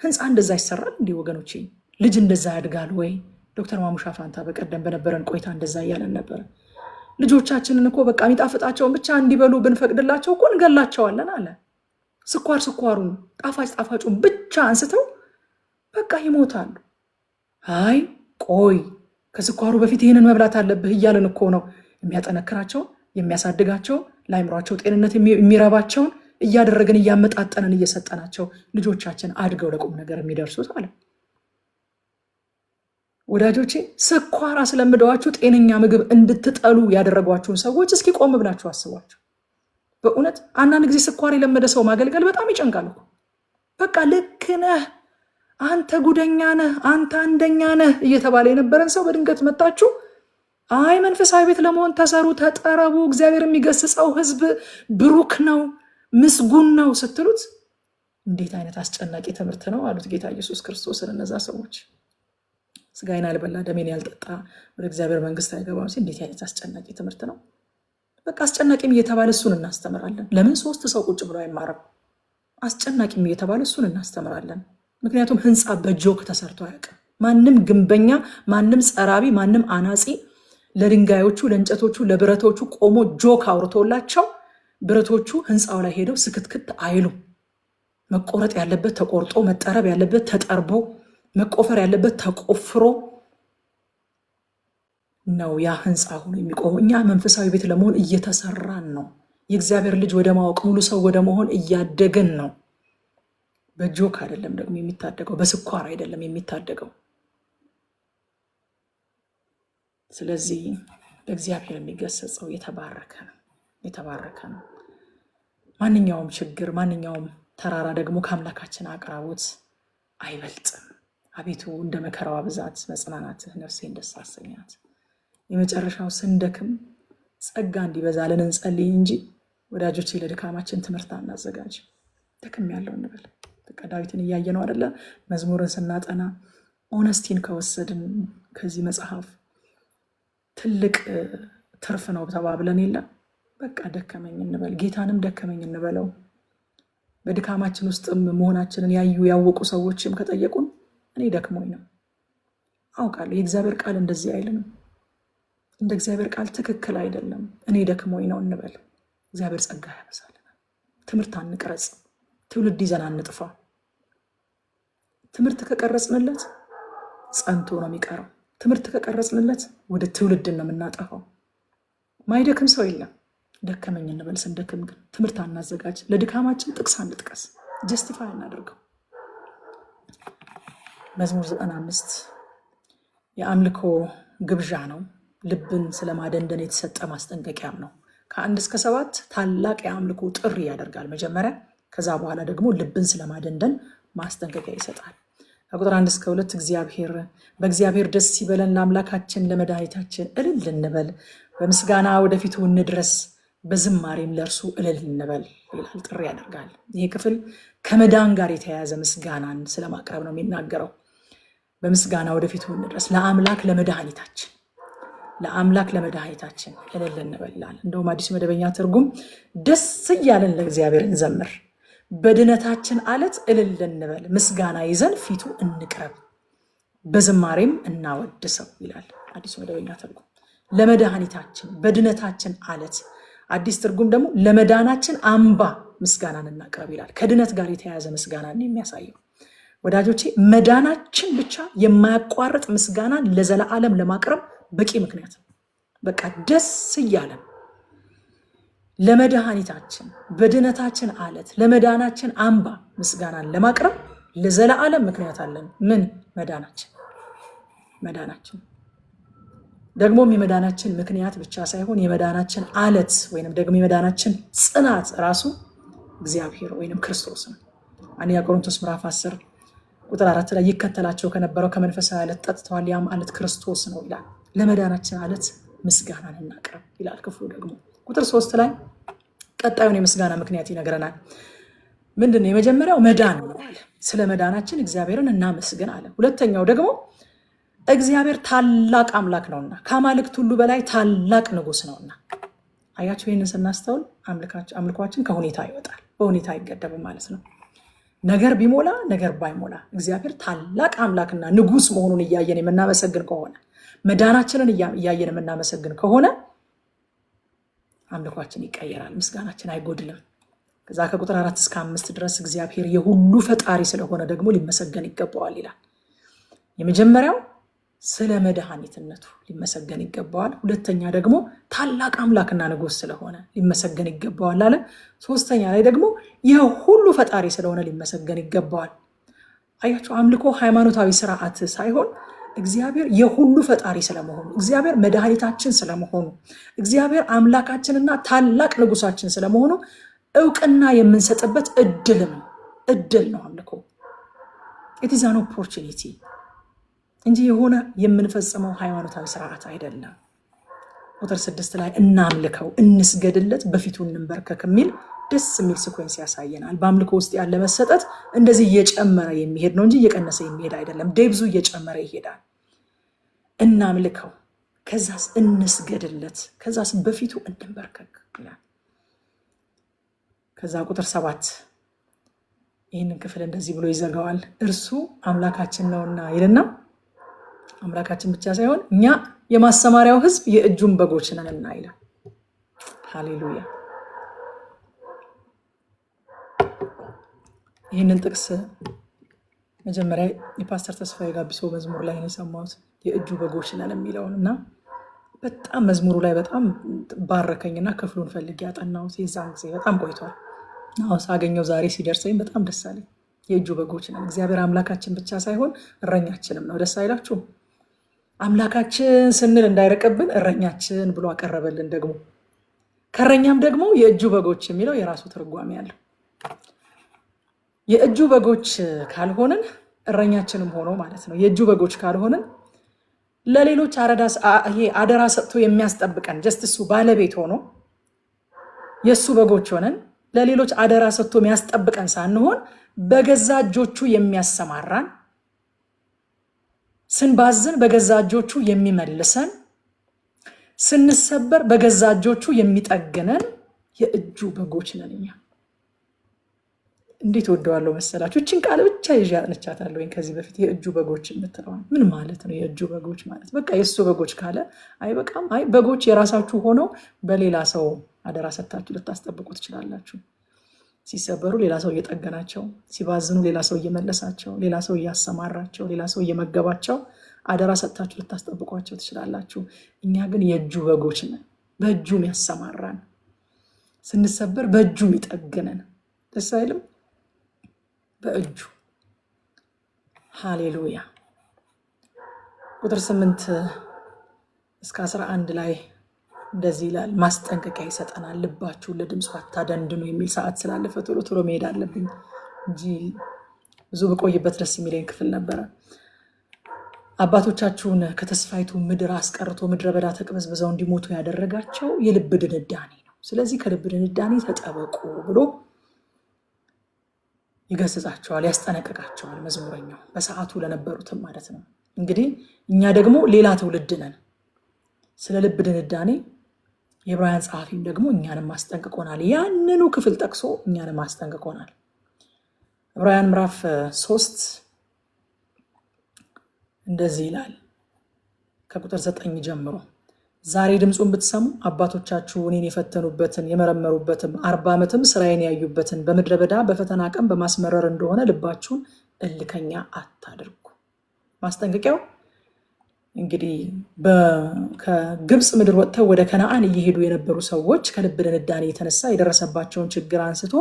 ህንፃ እንደዛ ይሰራል እንዲህ ወገኖቼ? ልጅ እንደዛ ያድጋል ወይ? ዶክተር ማሙሻ ፋንታ በቀደም በነበረን ቆይታ እንደዛ እያለን ነበረ። ልጆቻችንን እኮ በቃ የሚጣፍጣቸውን ብቻ እንዲበሉ ብንፈቅድላቸው እኮ እንገላቸዋለን አለ። ስኳሩን ጣፋጩን ብቻ አንስተው በቃ ይሞታሉ። አይ ቆይ ከስኳሩ በፊት ይህንን መብላት አለብህ እያለን እኮ ነው የሚያጠነክራቸው የሚያሳድጋቸው፣ ለአይምሯቸው ጤንነት የሚረባቸውን እያደረግን እያመጣጠንን እየሰጠናቸው ልጆቻችን አድገው ለቁም ነገር የሚደርሱት አለ። ወዳጆቼ ስኳር አስለምደዋችሁ ጤነኛ ምግብ እንድትጠሉ ያደረጓችሁን ሰዎች እስኪ ቆም ብላችሁ አስቧቸው። በእውነት አንዳንድ ጊዜ ስኳር የለመደ ሰው ማገልገል በጣም ይጨንቃል እኮ። በቃ ልክ ነህ፣ አንተ ጉደኛ ነህ፣ አንተ አንደኛ ነህ እየተባለ የነበረን ሰው በድንገት መጣችሁ አይ መንፈሳዊ ቤት ለመሆን ተሰሩ፣ ተጠረቡ፣ እግዚአብሔር የሚገስጸው ህዝብ ብሩክ ነው ምስጉን ነው ስትሉት እንዴት አይነት አስጨናቂ ትምህርት ነው አሉት ጌታ ኢየሱስ ክርስቶስን። እነዛ ሰዎች ስጋዬን ያልበላ ደሜን ያልጠጣ ወደ እግዚአብሔር መንግስት አይገባም ሲል እንዴት አይነት አስጨናቂ ትምህርት ነው። በቃ አስጨናቂም እየተባለ እሱን እናስተምራለን። ለምን 3 ሰው ቁጭ ብሎ አይማርም? አስጨናቂም እየተባለ እሱን እናስተምራለን። ምክንያቱም ህንፃ በጆክ ተሰርቶ አያውቅም። ማንም ግንበኛ፣ ማንም ጸራቢ፣ ማንም አናጺ ለድንጋዮቹ፣ ለእንጨቶቹ፣ ለብረቶቹ ቆሞ ጆክ አውርቶላቸው ብረቶቹ ህንፃው ላይ ሄደው ስክትክት አይሉ። መቆረጥ ያለበት ተቆርጦ፣ መጠረብ ያለበት ተጠርቦ፣ መቆፈር ያለበት ተቆፍሮ ነው ያ ህንፃ ሆኖ የሚቆመው። እኛ መንፈሳዊ ቤት ለመሆን እየተሰራን ነው። የእግዚአብሔር ልጅ ወደ ማወቅ ሙሉ ሰው ወደ መሆን እያደገን ነው። በጆክ አይደለም ደግሞ የሚታደገው፣ በስኳር አይደለም የሚታደገው። ስለዚህ በእግዚአብሔር የሚገሰጸው የተባረከ ነው፣ የተባረከ ነው። ማንኛውም ችግር፣ ማንኛውም ተራራ ደግሞ ከአምላካችን አቅራቦት አይበልጥም። አቤቱ እንደ መከራዋ ብዛት መጽናናትህ ነፍሴን ደስ አሰኛት። የመጨረሻው ስንደክም ጸጋ እንዲበዛልን እንጸልይ እንጂ ወዳጆቼ ለድካማችን ትምህርት አናዘጋጅ። ደክም ያለው እንበል። በቃ ዳዊትን እያየ ነው አይደለ? መዝሙርን ስናጠና ኦነስቲን ከወሰድን ከዚህ መጽሐፍ ትልቅ ትርፍ ነው ተባብለን የለም። በቃ ደከመኝ እንበል፣ ጌታንም ደከመኝ እንበለው። በድካማችን ውስጥም መሆናችንን ያዩ ያወቁ ሰዎችም ከጠየቁን እኔ ደክሞኝ ነው አውቃለሁ። የእግዚአብሔር ቃል እንደዚህ አይልም። እንደ እግዚአብሔር ቃል ትክክል አይደለም። እኔ ደክሞኝ ነው እንበል። እግዚአብሔር ጸጋ ያበዛልናል። ትምህርት አንቅረጽ፣ ትውልድ ይዘን አንጥፋ። ትምህርት ከቀረጽንለት ጸንቶ ነው የሚቀረው። ትምህርት ከቀረጽንለት ወደ ትውልድን ነው የምናጠፋው። ማይደክም ሰው የለም። ደከመኝ እንበል። ስንደክም ግን ትምህርት አናዘጋጅ። ለድካማችን ጥቅስ አንጥቀስ፣ ጀስቲፋይ አናደርገው። መዝሙር 95 የአምልኮ ግብዣ ነው። ልብን ስለማደንደን የተሰጠ ማስጠንቀቂያም ነው። ከ1 እስከ 7 ታላቅ የአምልኮ ጥሪ ያደርጋል መጀመሪያ። ከዛ በኋላ ደግሞ ልብን ስለማደንደን ማስጠንቀቂያ ይሰጣል። ከቁጥር 1 እስከ 2 በእግዚአብሔር ደስ ይበለን፣ ለአምላካችን ለመድኃኒታችን እልል እንበል፣ በምስጋና ወደፊቱ እንድረስ፣ በዝማሬም ለእርሱ እልል እንበል ይላል። ጥሪ ያደርጋል። ይህ ክፍል ከመዳን ጋር የተያያዘ ምስጋናን ስለማቅረብ ነው የሚናገረው። በምስጋና ወደፊቱ እንድረስ፣ ለአምላክ ለመድኃኒታችን እልል እንበል ይላል። እንደውም አዲሱ መደበኛ ትርጉም ደስ እያለን ለእግዚአብሔር እንዘምር፣ በድነታችን አለት እልል እንበል፣ ምስጋና ይዘን ፊቱ እንቅረብ፣ በዝማሬም እናወድሰው ይላል አዲሱ መደበኛ ትርጉም። ለመድኃኒታችን በድነታችን አለት፣ አዲስ ትርጉም ደግሞ ለመዳናችን አምባ ምስጋናን እናቅረብ ይላል። ከድነት ጋር የተያያዘ ምስጋናን የሚያሳየው ወዳጆቼ፣ መዳናችን ብቻ የማያቋርጥ ምስጋናን ለዘላለም ለማቅረብ በቂ ምክንያት ነው። በቃ ደስ እያለን ለመድኃኒታችን በድነታችን አለት ለመዳናችን አምባ ምስጋናን ለማቅረብ ለዘላለም ምክንያት አለን። ምን? መዳናችን ደግሞም የመዳናችን ምክንያት ብቻ ሳይሆን የመዳናችን አለት ወይንም ደግሞ የመዳናችን ጽናት ራሱ እግዚአብሔር ወይንም ክርስቶስ ነው። 1 ቆሮንቶስ ምዕራፍ 10 ቁጥር 4 ላይ ይከተላቸው ከነበረው ከመንፈሳዊ አለት ጠጥተዋል፣ ያም አለት ክርስቶስ ነው ይላል። ለመዳናችን አለት ምስጋናን እናቅርብ ይላል ክፍሉ። ደግሞ ቁጥር 3 ላይ ቀጣዩን የምስጋና ምክንያት ይነግረናል። ምንድነው? የመጀመሪያው መዳን ነው አለ። ስለ መዳናችን እግዚአብሔርን እናመስግን አለ። ሁለተኛው ደግሞ እግዚአብሔር ታላቅ አምላክ ነውና ከአማልክት ሁሉ በላይ ታላቅ ንጉሥ ነውና። አያችሁ፣ ይህንን ስናስተውል አምልኳችን ከሁኔታ ይወጣል፣ በሁኔታ አይገደብም ማለት ነው። ነገር ቢሞላ ነገር ባይሞላ እግዚአብሔር ታላቅ አምላክና ንጉሥ መሆኑን እያየን የምናመሰግን ከሆነ፣ መዳናችንን እያየን የምናመሰግን ከሆነ አምልኳችን ይቀየራል፣ ምስጋናችን አይጎድልም። ከዛ ከቁጥር 4 እስከ 5 ድረስ እግዚአብሔር የሁሉ ፈጣሪ ስለሆነ ደግሞ ሊመሰገን ይገባዋል ይላል። የመጀመሪያው ስለ መድኃኒትነቱ ሊመሰገን ይገባዋል። ሁለተኛ ደግሞ ታላቅ አምላክና ንጉሥ ስለሆነ ሊመሰገን ይገባዋል አለ። ሶስተኛ ላይ ደግሞ የሁሉ ፈጣሪ ስለሆነ ሊመሰገን ይገባዋል። አያችሁ፣ አምልኮ ሃይማኖታዊ ስርዓት ሳይሆን እግዚአብሔር የሁሉ ፈጣሪ ስለመሆኑ፣ እግዚአብሔር መድኃኒታችን ስለመሆኑ፣ እግዚአብሔር አምላካችንና ታላቅ ንጉሳችን ስለመሆኑ እውቅና የምንሰጥበት እድል ነው አምልኮ። ኢት ኢዝ አን ኦፖርቹኒቲ እንጂ የሆነ የምንፈጽመው ሃይማኖታዊ ስርዓት አይደለም። ቁጥር 6 ላይ እናምልከው፣ እንስገድለት፣ በፊቱ እንንበርከክ የሚል ደስ የሚል ሲኮንስ ያሳየናል። በአምልኮ ውስጥ ያለ መሰጠት እንደዚህ እየጨመረ የሚሄድ ነው እንጂ እየቀነሰ የሚሄድ አይደለም። ደብዙ እየጨመረ ይሄዳል። እናምልከው፣ ከዛስ እንስገድለት፣ ከዛስ በፊቱ እንንበርከክ ይላል። ከዛ ቁጥር 7 ይህንን ክፍል እንደዚህ ብሎ ይዘጋዋል። እርሱ አምላካችን ነውና ይልና፣ አምላካችን ብቻ ሳይሆን እኛ የማሰማሪያው ሕዝብ የእጁን በጎች ነንና ይላል። ሃሌሉያ። ይህንን ጥቅስ መጀመሪያ የፓስተር ተስፋዬ ጋቢሶ መዝሙር ላይ ነው የሰማሁት፣ የእጁ በጎች ነን የሚለውን እና በጣም መዝሙሩ ላይ በጣም ባረከኝና ክፍሉን ፈልጌ ያጠናሁት የዛን ጊዜ በጣም ቆይቷል። ሳገኘው ዛሬ ሲደርሰኝ በጣም ደስ አለኝ። የእጁ በጎች ነን። እግዚአብሔር አምላካችን ብቻ ሳይሆን እረኛችንም ነው። ደስ አይላችሁም? አምላካችን ስንል እንዳይረቅብን እረኛችን ብሎ አቀረበልን። ደግሞ ከእረኛም ደግሞ የእጁ በጎች የሚለው የራሱ ትርጓሜ ያለው። የእጁ በጎች ካልሆንን እረኛችንም ሆኖ ማለት ነው። የእጁ በጎች ካልሆንን ለሌሎች አደራ ሰጥቶ የሚያስጠብቀን ጀስት እሱ ባለቤት ሆኖ የእሱ በጎች ሆነን ለሌሎች አደራ ሰጥቶ የሚያስጠብቀን ሳንሆን በገዛ እጆቹ የሚያሰማራን፣ ስንባዝን በገዛ እጆቹ የሚመልሰን፣ ስንሰበር በገዛ እጆቹ የሚጠግነን የእጁ በጎች ነን እኛ። እንዴት ወደዋለሁ መሰላችሁ? እችን ቃል ብቻ ይዤ አጥንቻታለሁ። ወይ ከዚህ በፊት የእጁ በጎች የምትለው ምን ማለት ነው? የእጁ በጎች ማለት በቃ የእሱ በጎች ካለ አይበቃም? አይ በጎች የራሳችሁ ሆነው በሌላ ሰው አደራ ሰጥታችሁ ልታስጠብቁ ትችላላችሁ። ሲሰበሩ ሌላ ሰው እየጠገናቸው፣ ሲባዝኑ ሌላ ሰው እየመለሳቸው፣ ሌላ ሰው እያሰማራቸው፣ ሌላ ሰው እየመገባቸው አደራ ሰጥታችሁ ልታስጠብቋቸው ትችላላችሁ። እኛ ግን የእጁ በጎች ነን። በእጁ የሚያሰማራን፣ ስንሰበር በእጁ የሚጠግነን። ደስ አይልም? በእጁ ሃሌሉያ። ቁጥር 8 እስከ 11 ላይ እንደዚህ ይላል፣ ማስጠንቀቂያ ይሰጠናል። ልባችሁን ለድምፁ አታደንድኑ የሚል ሰዓት ስላለፈ ቶሎ ቶሎ መሄድ አለብኝ እንጂ ብዙ በቆይበት ደስ የሚለኝ ክፍል ነበረ። አባቶቻችሁን ከተስፋይቱ ምድር አስቀርቶ ምድረ በዳ ተቅበዝብዘው እንዲሞቱ ያደረጋቸው የልብ ድንዳኔ ነው። ስለዚህ ከልብ ድንዳኔ ተጠበቁ ብሎ ይገስጻቸዋል፣ ያስጠነቅቃቸዋል። መዝሙረኛው በሰዓቱ ለነበሩትም ማለት ነው። እንግዲህ እኛ ደግሞ ሌላ ትውልድ ነን። ስለ ልብ ድንዳኔ የዕብራውያን ጸሐፊም ደግሞ እኛንም አስጠንቅቆናል። ያንኑ ክፍል ጠቅሶ እኛንም አስጠንቅቆናል። ዕብራውያን ምዕራፍ 3 እንደዚህ ይላል ከቁጥር 9 ጀምሮ፣ ዛሬ ድምፁን ብትሰሙ አባቶቻችሁ እኔን የፈተኑበትን የመረመሩበትን 40 ዓመትም ስራዬን ያዩበትን በምድረ በዳ በፈተና ቀን በማስመረር እንደሆነ ልባችሁን እልከኛ አታድርጉ። ማስጠንቀቂያው እንግዲህ ከግብፅ ምድር ወጥተው ወደ ከነዓን እየሄዱ የነበሩ ሰዎች ከልብ ድንዳኔ የተነሳ የደረሰባቸውን ችግር አንስቶ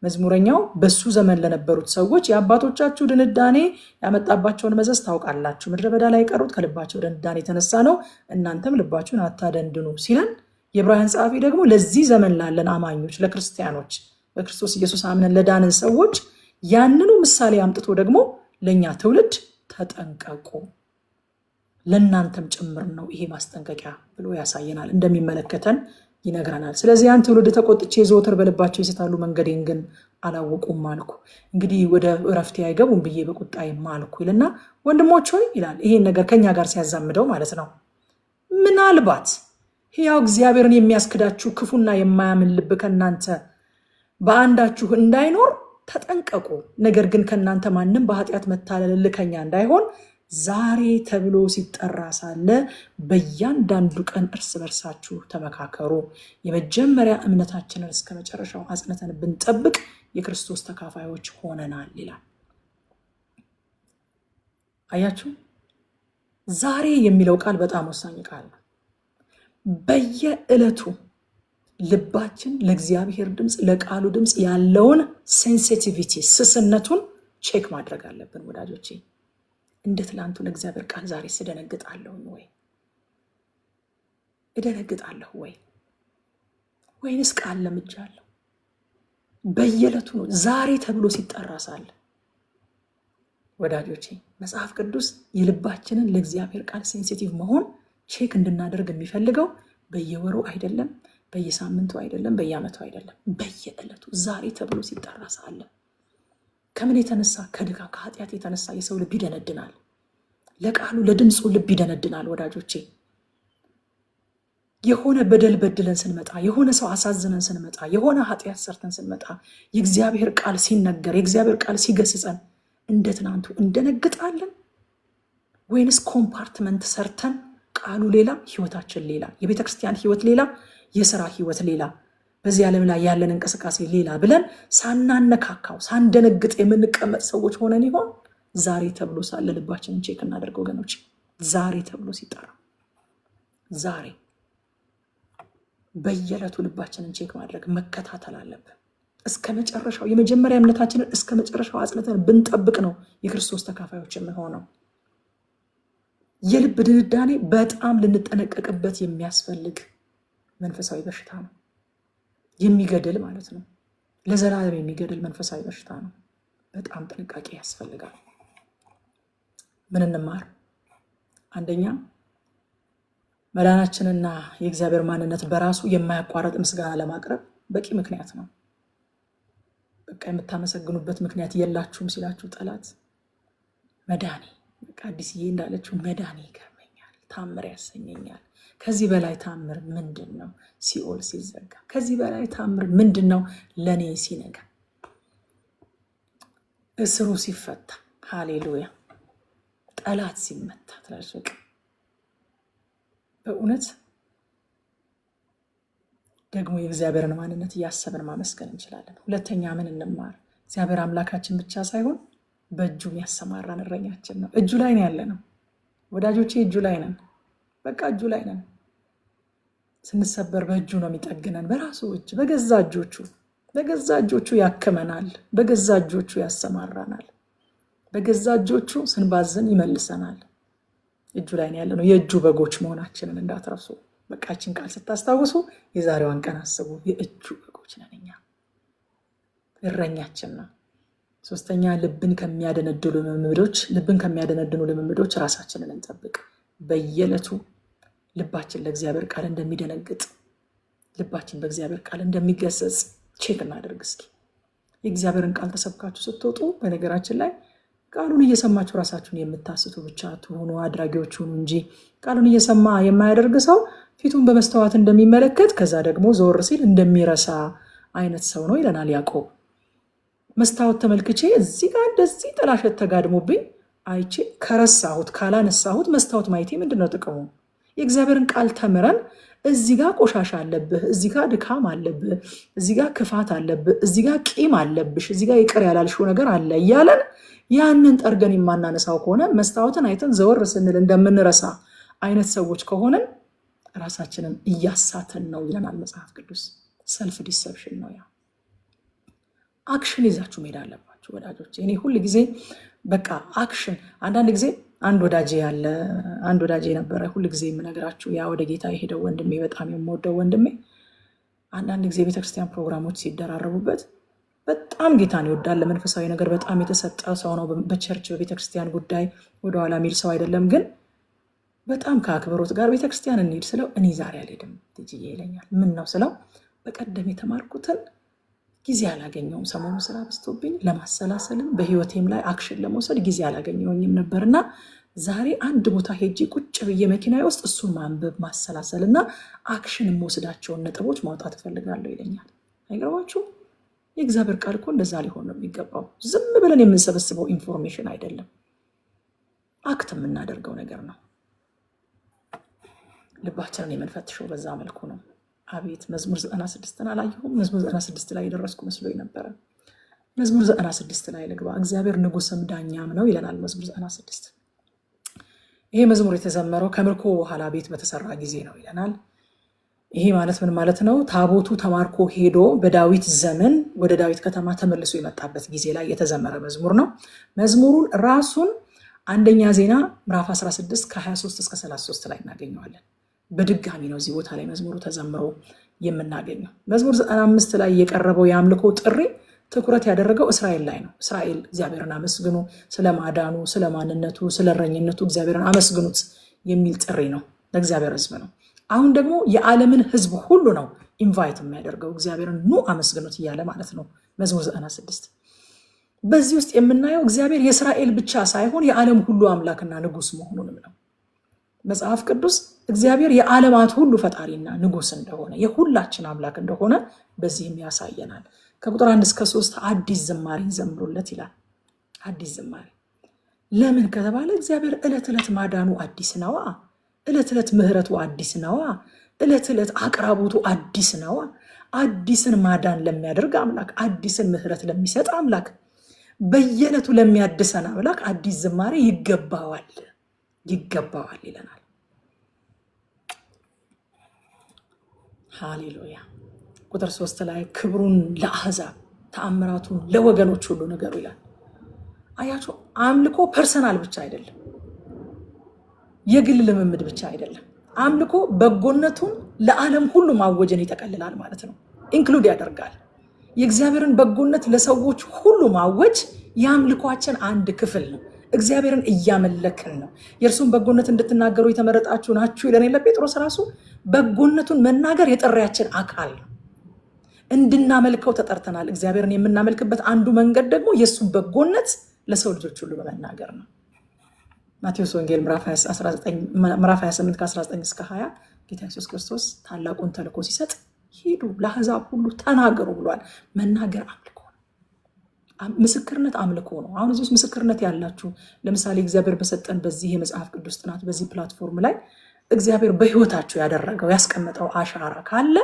መዝሙረኛው በሱ ዘመን ለነበሩት ሰዎች የአባቶቻችሁ ድንዳኔ ያመጣባቸውን መዘዝ ታውቃላችሁ፣ ምድረ በዳ ላይ የቀሩት ከልባቸው ድንዳኔ የተነሳ ነው፣ እናንተም ልባችሁን አታደንድኑ ሲለን፣ የዕብራውያን ጸሐፊ ደግሞ ለዚህ ዘመን ላለን አማኞች፣ ለክርስቲያኖች በክርስቶስ ኢየሱስ አምነን ለዳንን ሰዎች ያንኑ ምሳሌ አምጥቶ ደግሞ ለእኛ ትውልድ ተጠንቀቁ፣ ለእናንተም ጭምር ነው ይሄ ማስጠንቀቂያ ብሎ ያሳየናል፣ እንደሚመለከተን ይነግረናል። ስለዚህ ያን ትውልድ ተቆጥቼ ዘወትር በልባቸው ይስታሉ፣ መንገዴን ግን አላወቁም አልኩ። እንግዲህ ወደ እረፍቴ አይገቡም ብዬ በቁጣዬ ማልኩ ይልና፣ ወንድሞች ሆይ ይላል። ይሄን ነገር ከኛ ጋር ሲያዛምደው ማለት ነው። ምናልባት ሕያው እግዚአብሔርን የሚያስክዳችሁ ክፉና የማያምን ልብ ከእናንተ በአንዳችሁ እንዳይኖር ተጠንቀቁ። ነገር ግን ከእናንተ ማንም በኃጢአት መታለል እልከኛ እንዳይሆን ዛሬ ተብሎ ሲጠራ ሳለ በእያንዳንዱ ቀን እርስ በርሳችሁ ተመካከሩ። የመጀመሪያ እምነታችንን እስከ መጨረሻው አጽንተን ብንጠብቅ የክርስቶስ ተካፋዮች ሆነናል ይላል። አያችሁ፣ ዛሬ የሚለው ቃል በጣም ወሳኝ ቃል ነው። በየዕለቱ ልባችን ለእግዚአብሔር ድምፅ፣ ለቃሉ ድምፅ ያለውን ሴንሲቲቪቲ፣ ስስነቱን ቼክ ማድረግ አለብን ወዳጆቼ። እንደ ትላንቱ ለእግዚአብሔር ቃል ዛሬ ስደነግጣለሁ ወይ? እደነግጣለሁ ወይ? ወይንስ ቃል ለምጃለሁ? በየዕለቱ ነው ዛሬ ተብሎ ሲጠራ ሳለ ወዳጆቼ፣ መጽሐፍ ቅዱስ የልባችንን ለእግዚአብሔር ቃል ሴንሲቲቭ መሆን ቼክ እንድናደርግ የሚፈልገው በየወሩ አይደለም፣ በየሳምንቱ አይደለም፣ በየዓመቱ አይደለም፣ በየዕለቱ ዛሬ ተብሎ ሲጠራ ሳለ። ከምን የተነሳ? ከድካም ከኃጢአት የተነሳ የሰው ልብ ይደነድናል። ለቃሉ ለድምፁ ልብ ይደነድናል ወዳጆቼ። የሆነ በደል በድለን ስንመጣ፣ የሆነ ሰው አሳዝነን ስንመጣ፣ የሆነ ኃጢአት ሰርተን ስንመጣ የእግዚአብሔር ቃል ሲነገር፣ የእግዚአብሔር ቃል ሲገስጸን እንደ ትናንቱ እንደነግጣለን? ወይንስ ኮምፓርትመንት ሰርተን ቃሉ ሌላ ህይወታችን ሌላ፣ የቤተክርስቲያን ህይወት ሌላ፣ የስራ ህይወት ሌላ፣ በዚህ ዓለም ላይ ያለን እንቅስቃሴ ሌላ ብለን ሳናነካካው ሳንደነግጥ የምንቀመጥ ሰዎች ሆነን ይሆን? ዛሬ ተብሎ ሳለ ልባችንን ቼክ እናደርግ ወገኖች። ዛሬ ተብሎ ሲጠራ ዛሬ በየዕለቱ ልባችንን ቼክ ማድረግ መከታተል አለብን። እስከ መጨረሻው የመጀመሪያ እምነታችንን እስከ መጨረሻው አጽንተን ብንጠብቅ ነው የክርስቶስ ተካፋዮች የምንሆነው። የልብ ድንዳኔ በጣም ልንጠነቀቅበት የሚያስፈልግ መንፈሳዊ በሽታ ነው። የሚገድል ማለት ነው። ለዘላለም የሚገድል መንፈሳዊ በሽታ ነው። በጣም ጥንቃቄ ያስፈልጋል። ምን እንማር? አንደኛ መዳናችንና የእግዚአብሔር ማንነት በራሱ የማያቋርጥ ምስጋና ለማቅረብ በቂ ምክንያት ነው። በቃ የምታመሰግኑበት ምክንያት የላችሁም ሲላችሁ ጠላት መዳኔ፣ በቃ አዲስዬ እንዳለችው መዳኔ ይገርመኛል፣ ታምር ያሰኘኛል። ከዚህ በላይ ታምር ምንድን ነው? ሲኦል ሲዘጋ ከዚህ በላይ ታምር ምንድን ነው? ለእኔ ሲነጋ እስሩ ሲፈታ ሃሌሉያ ጠላት ሲመታ ትላለች። በእውነት ደግሞ የእግዚአብሔርን ማንነት እያሰብን ማመስገን እንችላለን። ሁለተኛ ምን እንማር? እግዚአብሔር አምላካችን ብቻ ሳይሆን በእጁ የሚያሰማራን እረኛችን ነው። እጁ ላይ ነው ያለ ነው ወዳጆቼ፣ እጁ ላይ ነን። በቃ እጁ ላይ ነን። ስንሰበር በእጁ ነው የሚጠግነን። በራሱ እጅ በገዛ እጆቹ ያክመናል። በገዛ እጆቹ ያሰማራናል። በገዛ እጆቹ ስንባዝን ይመልሰናል። እጁ ላይ ነው ያለ ነው። የእጁ በጎች መሆናችንን እንዳትረሱ። በቃችን ቃል ስታስታውሱ የዛሬዋን ቀን አስቡ። የእጁ በጎች ነን እኛ። እረኛችን ነው። ሶስተኛ ልብን ከሚያደነድኑ ልምምዶች ራሳችንን እንጠብቅ። በየዕለቱ ልባችን ለእግዚአብሔር ቃል እንደሚደነግጥ፣ ልባችን በእግዚአብሔር ቃል እንደሚገሰጽ ቼክ እናደርግ እስኪ። የእግዚአብሔርን ቃል ተሰብካችሁ ስትወጡ በነገራችን ላይ ቃሉን እየሰማችሁ ራሳችሁን የምታስቱ ብቻ ትሆኑ አድራጊዎች ሁኑ እንጂ ቃሉን እየሰማ የማያደርግ ሰው ፊቱን በመስተዋት እንደሚመለከት ከዛ ደግሞ ዞር ሲል እንደሚረሳ አይነት ሰው ነው ይለናል ያዕቆብ። መስታወት ተመልክቼ እዚህ ጋር እንደዚህ ጥላሸት ተጋድሞብኝ አይቼ ከረሳሁት ካላነሳሁት መስታወት ማየቴ ምንድነው ጥቅሙ? የእግዚአብሔርን ቃል ተምረን እዚህ ጋር ቆሻሻ አለብህ፣ እዚህ ጋር ድካም አለብህ፣ እዚህ ጋር ክፋት አለብህ፣ እዚህ ጋር ቂም አለብሽ፣ እዚህ ጋር ይቅር ያላልሽው ነገር አለ እያለን ያንን ጠርገን የማናነሳው ከሆነ መስታወትን አይተን ዘወር ስንል እንደምንረሳ አይነት ሰዎች ከሆነን ራሳችንን እያሳተን ነው ይለናል መጽሐፍ ቅዱስ። ሰልፍ ዲሰፕሽን ነው ያ። አክሽን ይዛችሁ መሄድ አለባችሁ ወዳጆች። እኔ ሁል ጊዜ በቃ አክሽን። አንዳንድ ጊዜ አንድ ወዳጄ ነበረ ሁል ጊዜ የምነግራችሁ፣ ያ ወደ ጌታ የሄደው ወንድሜ፣ በጣም የምወደው ወንድሜ፣ አንዳንድ ጊዜ ቤተክርስቲያን ፕሮግራሞች ሲደራረቡበት በጣም ጌታን ይወዳል። ለመንፈሳዊ ነገር በጣም የተሰጠ ሰው ነው። በቸርች በቤተክርስቲያን ጉዳይ ወደኋላ የሚል ሰው አይደለም። ግን በጣም ከአክብሮት ጋር ቤተክርስቲያን እንሂድ ስለው እኔ ዛሬ አልሄድም ትጅዬ ይለኛል። ምን ነው ስለው በቀደም የተማርኩትን ጊዜ አላገኘውም። ሰሞኑ ስራ በዝቶብኝ ለማሰላሰልም በህይወቴም ላይ አክሽን ለመውሰድ ጊዜ አላገኘውኝም ነበርና ዛሬ አንድ ቦታ ሄጄ ቁጭ ብዬ መኪና ውስጥ እሱን ማንበብ ማሰላሰልና አክሽን የምወስዳቸውን ነጥቦች ማውጣት እፈልጋለሁ ይለኛል። አይገርማችሁ? የእግዚአብሔር ቃል እኮ እንደዛ ሊሆን ነው የሚገባው። ዝም ብለን የምንሰበስበው ኢንፎርሜሽን አይደለም፣ አክት የምናደርገው ነገር ነው። ልባችንን የምንፈትሸው በዛ መልኩ ነው። አቤት መዝሙር 96ን አላየሁም። መዝሙር 96 ላይ የደረስኩ መስሎኝ ነበረ። መዝሙር 96 ላይ ልግባ። እግዚአብሔር ንጉስም ዳኛም ነው ይለናል መዝሙር 96። ይሄ መዝሙር የተዘመረው ከምርኮ በኋላ ቤት በተሰራ ጊዜ ነው ይለናል። ይሄ ማለት ምን ማለት ነው? ታቦቱ ተማርኮ ሄዶ በዳዊት ዘመን ወደ ዳዊት ከተማ ተመልሶ የመጣበት ጊዜ ላይ የተዘመረ መዝሙር ነው። መዝሙሩን ራሱን አንደኛ ዜና ምዕራፍ 16 ከ23 እስከ 33 ላይ እናገኘዋለን። በድጋሚ ነው እዚህ ቦታ ላይ መዝሙሩ ተዘምሮ የምናገኘው። መዝሙር 95 ላይ የቀረበው የአምልኮ ጥሪ ትኩረት ያደረገው እስራኤል ላይ ነው። እስራኤል እግዚአብሔርን አመስግኑ፣ ስለማዳኑ፣ ስለማንነቱ፣ ስለእረኝነቱ እግዚአብሔርን አመስግኑት የሚል ጥሪ ነው፣ ለእግዚአብሔር ሕዝብ ነው። አሁን ደግሞ የዓለምን ሕዝብ ሁሉ ነው ኢንቫይት የሚያደርገው፣ እግዚአብሔርን ኑ አመስግኑት እያለ ማለት ነው መዝሙር 96። በዚህ ውስጥ የምናየው እግዚአብሔር የእስራኤል ብቻ ሳይሆን የዓለም ሁሉ አምላክና ንጉስ መሆኑንም ነው። መጽሐፍ ቅዱስ እግዚአብሔር የዓለማት ሁሉ ፈጣሪና ንጉስ እንደሆነ፣ የሁላችን አምላክ እንደሆነ በዚህም ያሳየናል። ከቁጥር 1 እስከ 3 አዲስ ዝማሬ ዘምሩለት ይላል። አዲስ ዝማሬ ለምን ከተባለ እግዚአብሔር ዕለት ዕለት ማዳኑ አዲስ ነዋ። ዕለት ዕለት ምህረቱ አዲስ ነዋ። ዕለት ዕለት አቅራቦቱ አዲስ ነዋ። አዲስን ማዳን ለሚያደርግ አምላክ፣ አዲስን ምህረት ለሚሰጥ አምላክ፣ በየዕለቱ ለሚያድሰን አምላክ አዲስ ዝማሬ ይገባዋል ይለናል። ሃሌሉያ። ቁጥር 3 ላይ ክብሩን ለአሕዛብ ተአምራቱን ለወገኖች ሁሉ ንገሩ ይላል። አያችሁ፣ አምልኮ ፐርሰናል ብቻ አይደለም፣ የግል ልምምድ ብቻ አይደለም። አምልኮ በጎነቱን ለዓለም ሁሉ ማወጅን ይጠቀልላል ማለት ነው። ኢንክሉድ ያደርጋል። የእግዚአብሔርን በጎነት ለሰዎች ሁሉ ማወጅ የአምልኳችን አንድ ክፍል ነው። እግዚአብሔርን እያመለክን ነው። የእርሱን በጎነት እንድትናገሩ የተመረጣችሁ ናችሁ ይለን የለ ጴጥሮስ ራሱ። በጎነቱን መናገር የጥሪያችን አካል ነው። እንድናመልከው ተጠርተናል። እግዚአብሔርን የምናመልክበት አንዱ መንገድ ደግሞ የእሱን በጎነት ለሰው ልጆች ሁሉ በመናገር ነው። ማቴዎስ ወንጌል ምዕራፍ 28 ከ19 እስከ 20 ጌታ ኢየሱስ ክርስቶስ ታላቁን ተልእኮ ሲሰጥ ሂዱ ለአሕዛብ ሁሉ ተናገሩ ብሏል። መናገር አምልኮ ነው። ምስክርነት አምልኮ ነው። አሁን እዚህ ውስጥ ምስክርነት ያላችሁ ለምሳሌ እግዚአብሔር በሰጠን በዚህ የመጽሐፍ ቅዱስ ጥናት በዚህ ፕላትፎርም ላይ እግዚአብሔር በህይወታችሁ ያደረገው ያስቀመጠው አሻራ ካለ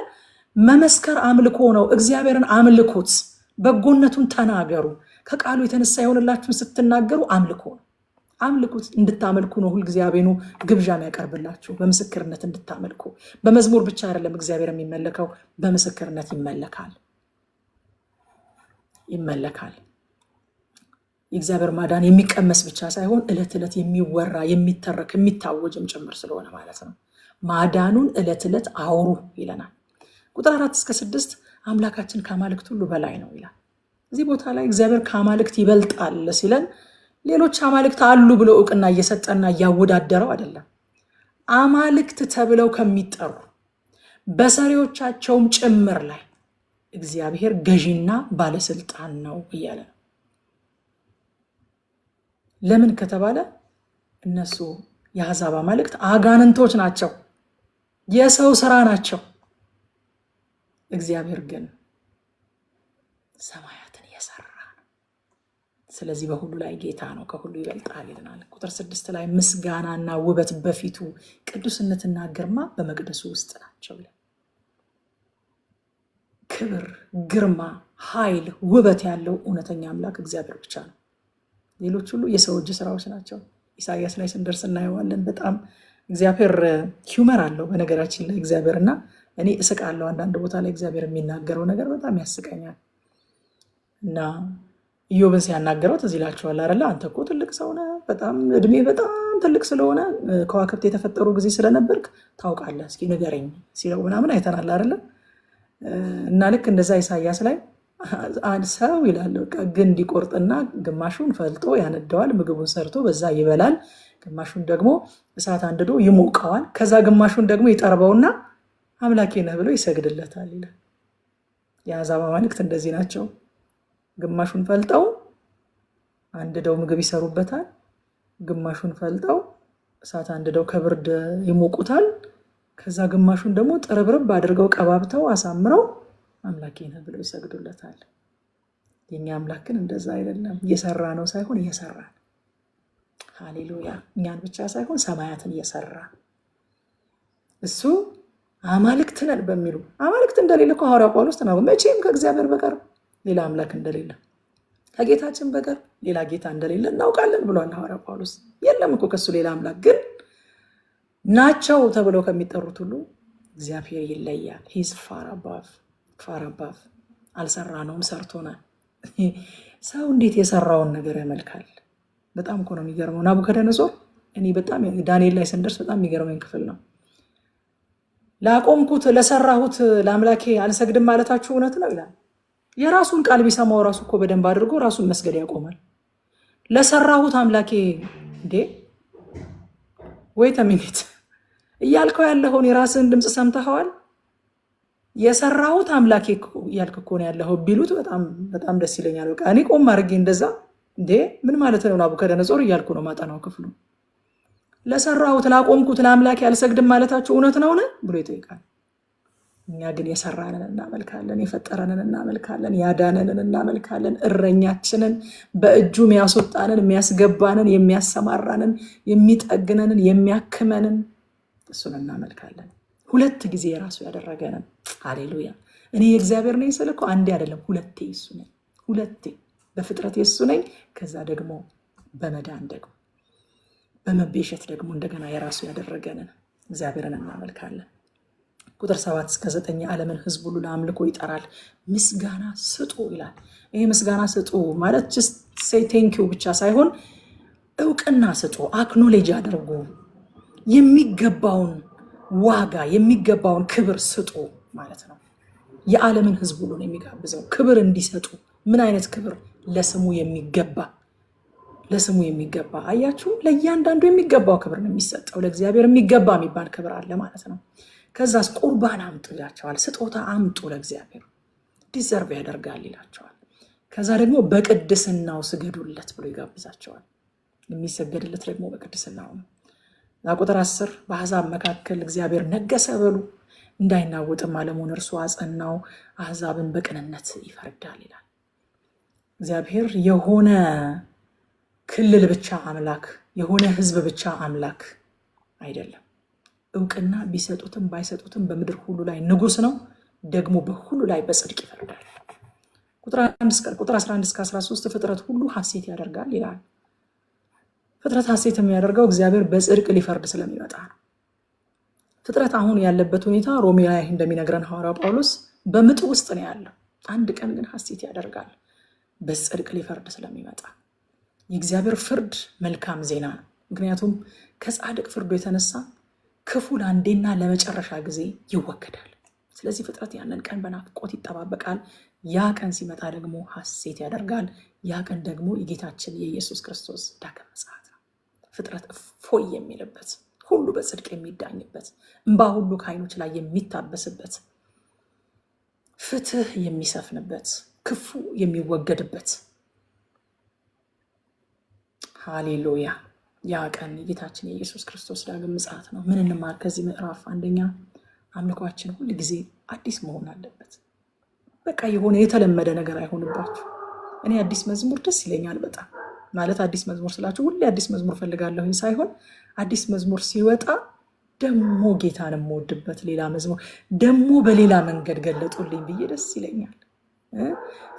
መመስከር አምልኮ ነው። እግዚአብሔርን አምልኩት፣ በጎነቱን ተናገሩ። ከቃሉ የተነሳ የሆነላችሁን ስትናገሩ አምልኮ ነው። አምልኩት፣ እንድታመልኩ ነው ሁልጊዜ አቤኑ ግብዣ የሚያቀርብላችሁ በምስክርነት እንድታመልኩ። በመዝሙር ብቻ አይደለም እግዚአብሔር የሚመለከው፣ በምስክርነት ይመለካል። የእግዚአብሔር ማዳን የሚቀመስ ብቻ ሳይሆን ዕለት ዕለት የሚወራ የሚተረክ የሚታወጅም ጭምር ስለሆነ ማለት ነው። ማዳኑን ዕለት ዕለት አውሩ ይለናል። ቁጥር 4-6 አምላካችን ከአማልክት ሁሉ በላይ ነው ይላል። እዚህ ቦታ ላይ እግዚአብሔር ከአማልክት ይበልጣል ሲለን ሌሎች አማልክት አሉ ብሎ እውቅና እየሰጠና እያወዳደረው አይደለም። አማልክት ተብለው ከሚጠሩ በሰሪዎቻቸውም ጭምር ላይ እግዚአብሔር ገዢና ባለስልጣን ነው እያለ ነው። ለምን ከተባለ እነሱ የአሕዛብ አማልክት አጋንንቶች ናቸው፣ የሰው ስራ ናቸው። እግዚአብሔር ግን ሰማያትን የሰራ ነው። ስለዚህ በሁሉ ላይ ጌታ ነው፣ ከሁሉ ይበልጣል ይለናል። ቁጥር 6 ላይ ምስጋናና ውበት በፊቱ ቅዱስነትና ግርማ በመቅደሱ ውስጥ ናቸው ይላል። ክብር፣ ግርማ፣ ኃይል፣ ውበት ያለው እውነተኛ አምላክ እግዚአብሔር ብቻ ነው። ሌሎች ሁሉ የሰው እጅ ስራዎች ናቸው። ኢሳያስ ላይ ስንደርስ እናየዋለን። በጣም እግዚአብሔር ሂውመር አለው በነገራችን ላይ እግዚአብሔር እና እኔ እስቃለሁ። አንዳንድ ቦታ ላይ እግዚአብሔር የሚናገረው ነገር በጣም ያስቀኛል። እና ኢዮብን ሲያናገረው ትዝ ይላችኋል አይደለ? አንተ እኮ ትልቅ ሰው ነህ፣ በጣም እድሜ በጣም ትልቅ ስለሆነ ከዋክብት የተፈጠሩ ጊዜ ስለነበርክ ታውቃለህ፣ እስኪ ንገረኝ ሲለው ምናምን አይተናል አይደለ? እና ልክ እንደዛ ኢሳያስ ላይ አንድ ሰው ይላል በቃ ግንድ ይቆርጥና ግማሹን ፈልጦ ያነደዋል፣ ምግቡን ሰርቶ በዛ ይበላል፣ ግማሹን ደግሞ እሳት አንድዶ ይሞቀዋል፣ ከዛ ግማሹን ደግሞ ይጠርበውና አምላኬ ነህ ብሎ ይሰግድለታል ይላል። የአሕዛብ አማልክት እንደዚህ ናቸው። ግማሹን ፈልጠው አንድደው ምግብ ይሰሩበታል፣ ግማሹን ፈልጠው እሳት አንድደው ከብርድ ይሞቁታል፣ ከዛ ግማሹን ደግሞ ጥርብርብ አድርገው ቀባብተው አሳምረው አምላኬ ነህ ብለው ይሰግዱለታል። የኛ አምላክ ግን እንደዛ አይደለም። እየሰራ ነው ሳይሆን እየሰራ ነው። ሃሌሉያ! እኛን ብቻ ሳይሆን ሰማያትን እየሰራ እሱ አማልክት ነን በሚሉ አማልክት እንደሌለ እኮ ሐዋርያው ጳውሎስ ተናግሯል። መቼም ከእግዚአብሔር በቀር ሌላ አምላክ እንደሌለ ከጌታችን በቀር ሌላ ጌታ እንደሌለ እናውቃለን ብሏል ሐዋርያው ጳውሎስ። የለም እኮ ከሱ ሌላ አምላክ ግን ናቸው ተብለው ከሚጠሩት ሁሉ እግዚአብሔር ይለያል። ሂዝ ፋር አባቭ አልሰራነውም፣ ሰርቶናል። ሰው እንዴት የሰራውን ነገር ያመልካል? በጣም እኮ ነው የሚገርመው። ናቡከደነጾር እኔ በጣም ዳንኤል ላይ ስንደርስ በጣም የሚገርመኝ ክፍል ነው። ላቆምኩት ለሰራሁት ለአምላኬ አልሰግድም ማለታችሁ እውነት ነው ይላል። የራሱን ቃል ቢሰማው ራሱ እኮ በደንብ አድርጎ ራሱን መስገድ ያቆማል። ለሰራሁት አምላኬ እንዴ ወይ ተሚኒት እያልከው ያለውን የራስን ድምፅ ሰምተኸዋል? የሰራሁት አምላኬ እያልክ እኮ ነው ያለው ቢሉት በጣም ደስ ይለኛል። በቃ እኔ ቆም አድርጌ እንደዛ እንዴ ምን ማለት ነው ናቡከደነጾር እያልኩ ነው ማጠናው ክፍሉ። ለሰራሁት ላቆምኩት ለአምላኬ አልሰግድም ማለታችሁ እውነት ነውን ብሎ ይጠይቃል። እኛ ግን የሰራንን እናመልካለን፣ የፈጠረንን እናመልካለን፣ ያዳነንን እናመልካለን፣ እረኛችንን በእጁ የሚያስወጣንን የሚያስገባንን የሚያሰማራንን የሚጠግነንን የሚያክመንን እሱን እናመልካለን። 2 ጊዜ የራሱ ያደረገንን። ሃሌሉያ! እኔ የእግዚአብሔር ነኝ ስል እኮ አንዴ አይደለም 2 እሱ ነኝ። 2 በፍጥረት የሱ ነኝ፣ ከዛ ደግሞ በመዳን ደግሞ በመቤሸት ደግሞ እንደገና የራሱ ያደረገንን እግዚአብሔርን እናመልካለን። ቁጥር 7-9 የዓለምን ሕዝብ ሁሉ ለአምልኮ ይጠራል። ምስጋና ስጡ ይላል። ይሄ ምስጋና ስጡ ማለት ጀስት ሴይ ቴንኪው ብቻ ሳይሆን እውቅና ስጡ፣ አክኖሌጅ አድርጉ፣ የሚገባውን ዋጋ የሚገባውን ክብር ስጡ ማለት ነው። የዓለምን ሕዝብ ሁሉ ነው የሚጋብዘው ክብር እንዲሰጡ። ምን አይነት ክብር? ለስሙ የሚገባ አያችሁ፣ ለእያንዳንዱ የሚገባው ክብር ነው የሚሰጠው። ለእግዚአብሔር የሚገባ የሚባል ክብር አለ ማለት ነው። ከዛስ ቁርባን አምጡ ይላቸዋል። ስጦታ አምጡ ለእግዚአብሔር ዲዘርቭ ያደርጋል ይላቸዋል። ከዛ ደግሞ በቅድስናው ስገዱለት ብሎ ይጋብዛቸዋል። የሚሰገድለት ደግሞ በቅድስናው ነው። ቁጥር 10 በአሕዛብ መካከል እግዚአብሔር ነገሰ በሉ፣ እንዳይናወጥም ዓለሙን እርሱ አጸናው፣ አሕዛብን በቅንነት ይፈርዳል ይላል። እግዚአብሔር የሆነ ክልል ብቻ አምላክ፣ የሆነ ህዝብ ብቻ አምላክ አይደለም። እውቅና ቢሰጡትም ባይሰጡትም በምድር ሁሉ ላይ ንጉስ ነው። ደግሞ በሁሉ ላይ በጽድቅ ይፈርዳል። ቁጥር 11 እስከ 13 ፍጥረት ሁሉ ሐሴት ያደርጋል ይላል። ፍጥረት ሐሴት የሚያደርገው እግዚአብሔር በጽድቅ ሊፈርድ ስለሚመጣ ነው። ፍጥረት አሁን ያለበት ሁኔታ ሮሜ ላይ እንደሚነግረን ሐዋርያው ጳውሎስ በምጥ ውስጥ ነው ያለው። አንድ ቀን ግን ሐሴት ያደርጋል በጽድቅ ሊፈርድ ስለሚመጣ። የእግዚአብሔር ፍርድ መልካም ዜና ነው። ምክንያቱም ከጻድቅ ፍርዱ የተነሳ ክፉ ለአንዴና ለመጨረሻ ጊዜ ይወገዳል። ስለዚህ ፍጥረት ያንን ቀን በናፍቆት ይጠባበቃል። ያ ቀን ሲመጣ ደግሞ ሐሴት ያደርጋል። ያ ቀን ደግሞ የጌታችን የኢየሱስ ክርስቶስ ዳግም ምጽአት ነው። ፍጥረት እፎይ የሚልበት፣ ሁሉ በጽድቅ የሚዳኝበት፣ እንባ ሁሉ ከዓይኖች ላይ የሚታበስበት፣ ፍትህ የሚሰፍንበት፣ ክፉ የሚወገድበት። ሃሌሉያ! ያ ቀን የጌታችን የኢየሱስ ክርስቶስ ዳግም ምጽአት ነው። ምን እንማር ከዚህ ምዕራፍ? አንደኛ አምልኳችን ሁል ጊዜ አዲስ መሆን አለበት። በቃ የሆነ የተለመደ ነገር አይሆንባችሁ። እኔ አዲስ መዝሙር ደስ ይለኛል በጣም ማለት አዲስ መዝሙር ስላችሁ ሁሌ አዲስ መዝሙር ፈልጋለሁ ሳይሆን አዲስ መዝሙር ሲወጣ ደግሞ ጌታን የምወድበት ሌላ መዝሙር ደግሞ በሌላ መንገድ ገለጡልኝ ብዬ ደስ ይለኛል።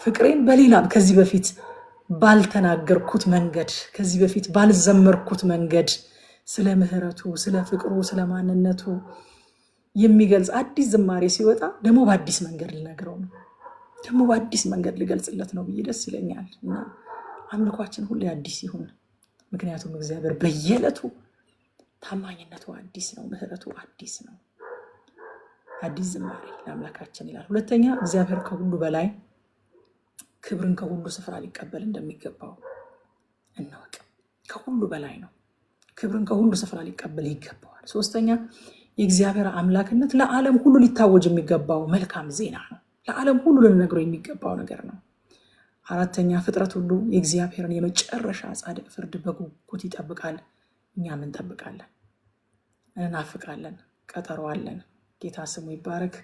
ፍቅሬን በሌላ ከዚህ በፊት ባልተናገርኩት መንገድ፣ ከዚህ በፊት ባልዘመርኩት መንገድ ስለ ምሕረቱ፣ ስለ ፍቅሩ፣ ስለ ማንነቱ የሚገልጽ አዲስ ዝማሬ ሲወጣ ደግሞ በአዲስ መንገድ ልነግረው ነው፣ ደግሞ በአዲስ መንገድ ልገልጽለት ነው ብዬ ደስ ይለኛል። እና አምልኳችን ሁሌ አዲስ ይሁን። ምክንያቱም እግዚአብሔር በየዕለቱ ታማኝነቱ አዲስ ነው፣ ምሕረቱ አዲስ ነው። አዲስ ዝማሬ ለአምላካችን ይላል። ሁለተኛ እግዚአብሔር ከሁሉ በላይ ክብርን ከሁሉ ስፍራ ሊቀበል እንደሚገባው እንወቅ። ከሁሉ በላይ ነው። ክብርን ከሁሉ ስፍራ ሊቀበል ይገባዋል። ሶስተኛ የእግዚአብሔር አምላክነት ለዓለም ሁሉ ሊታወጅ የሚገባው መልካም ዜና ነው። ለዓለም ሁሉ ልንነግረው የሚገባው ነገር ነው። አራተኛ ፍጥረት ሁሉ የእግዚአብሔርን የመጨረሻ ጻድቅ ፍርድ በጉጉት ይጠብቃል። እኛም እንጠብቃለን፣ እናፍቃለን፣ ቀጠሮ አለን። ጌታ ስሙ ይባረክ።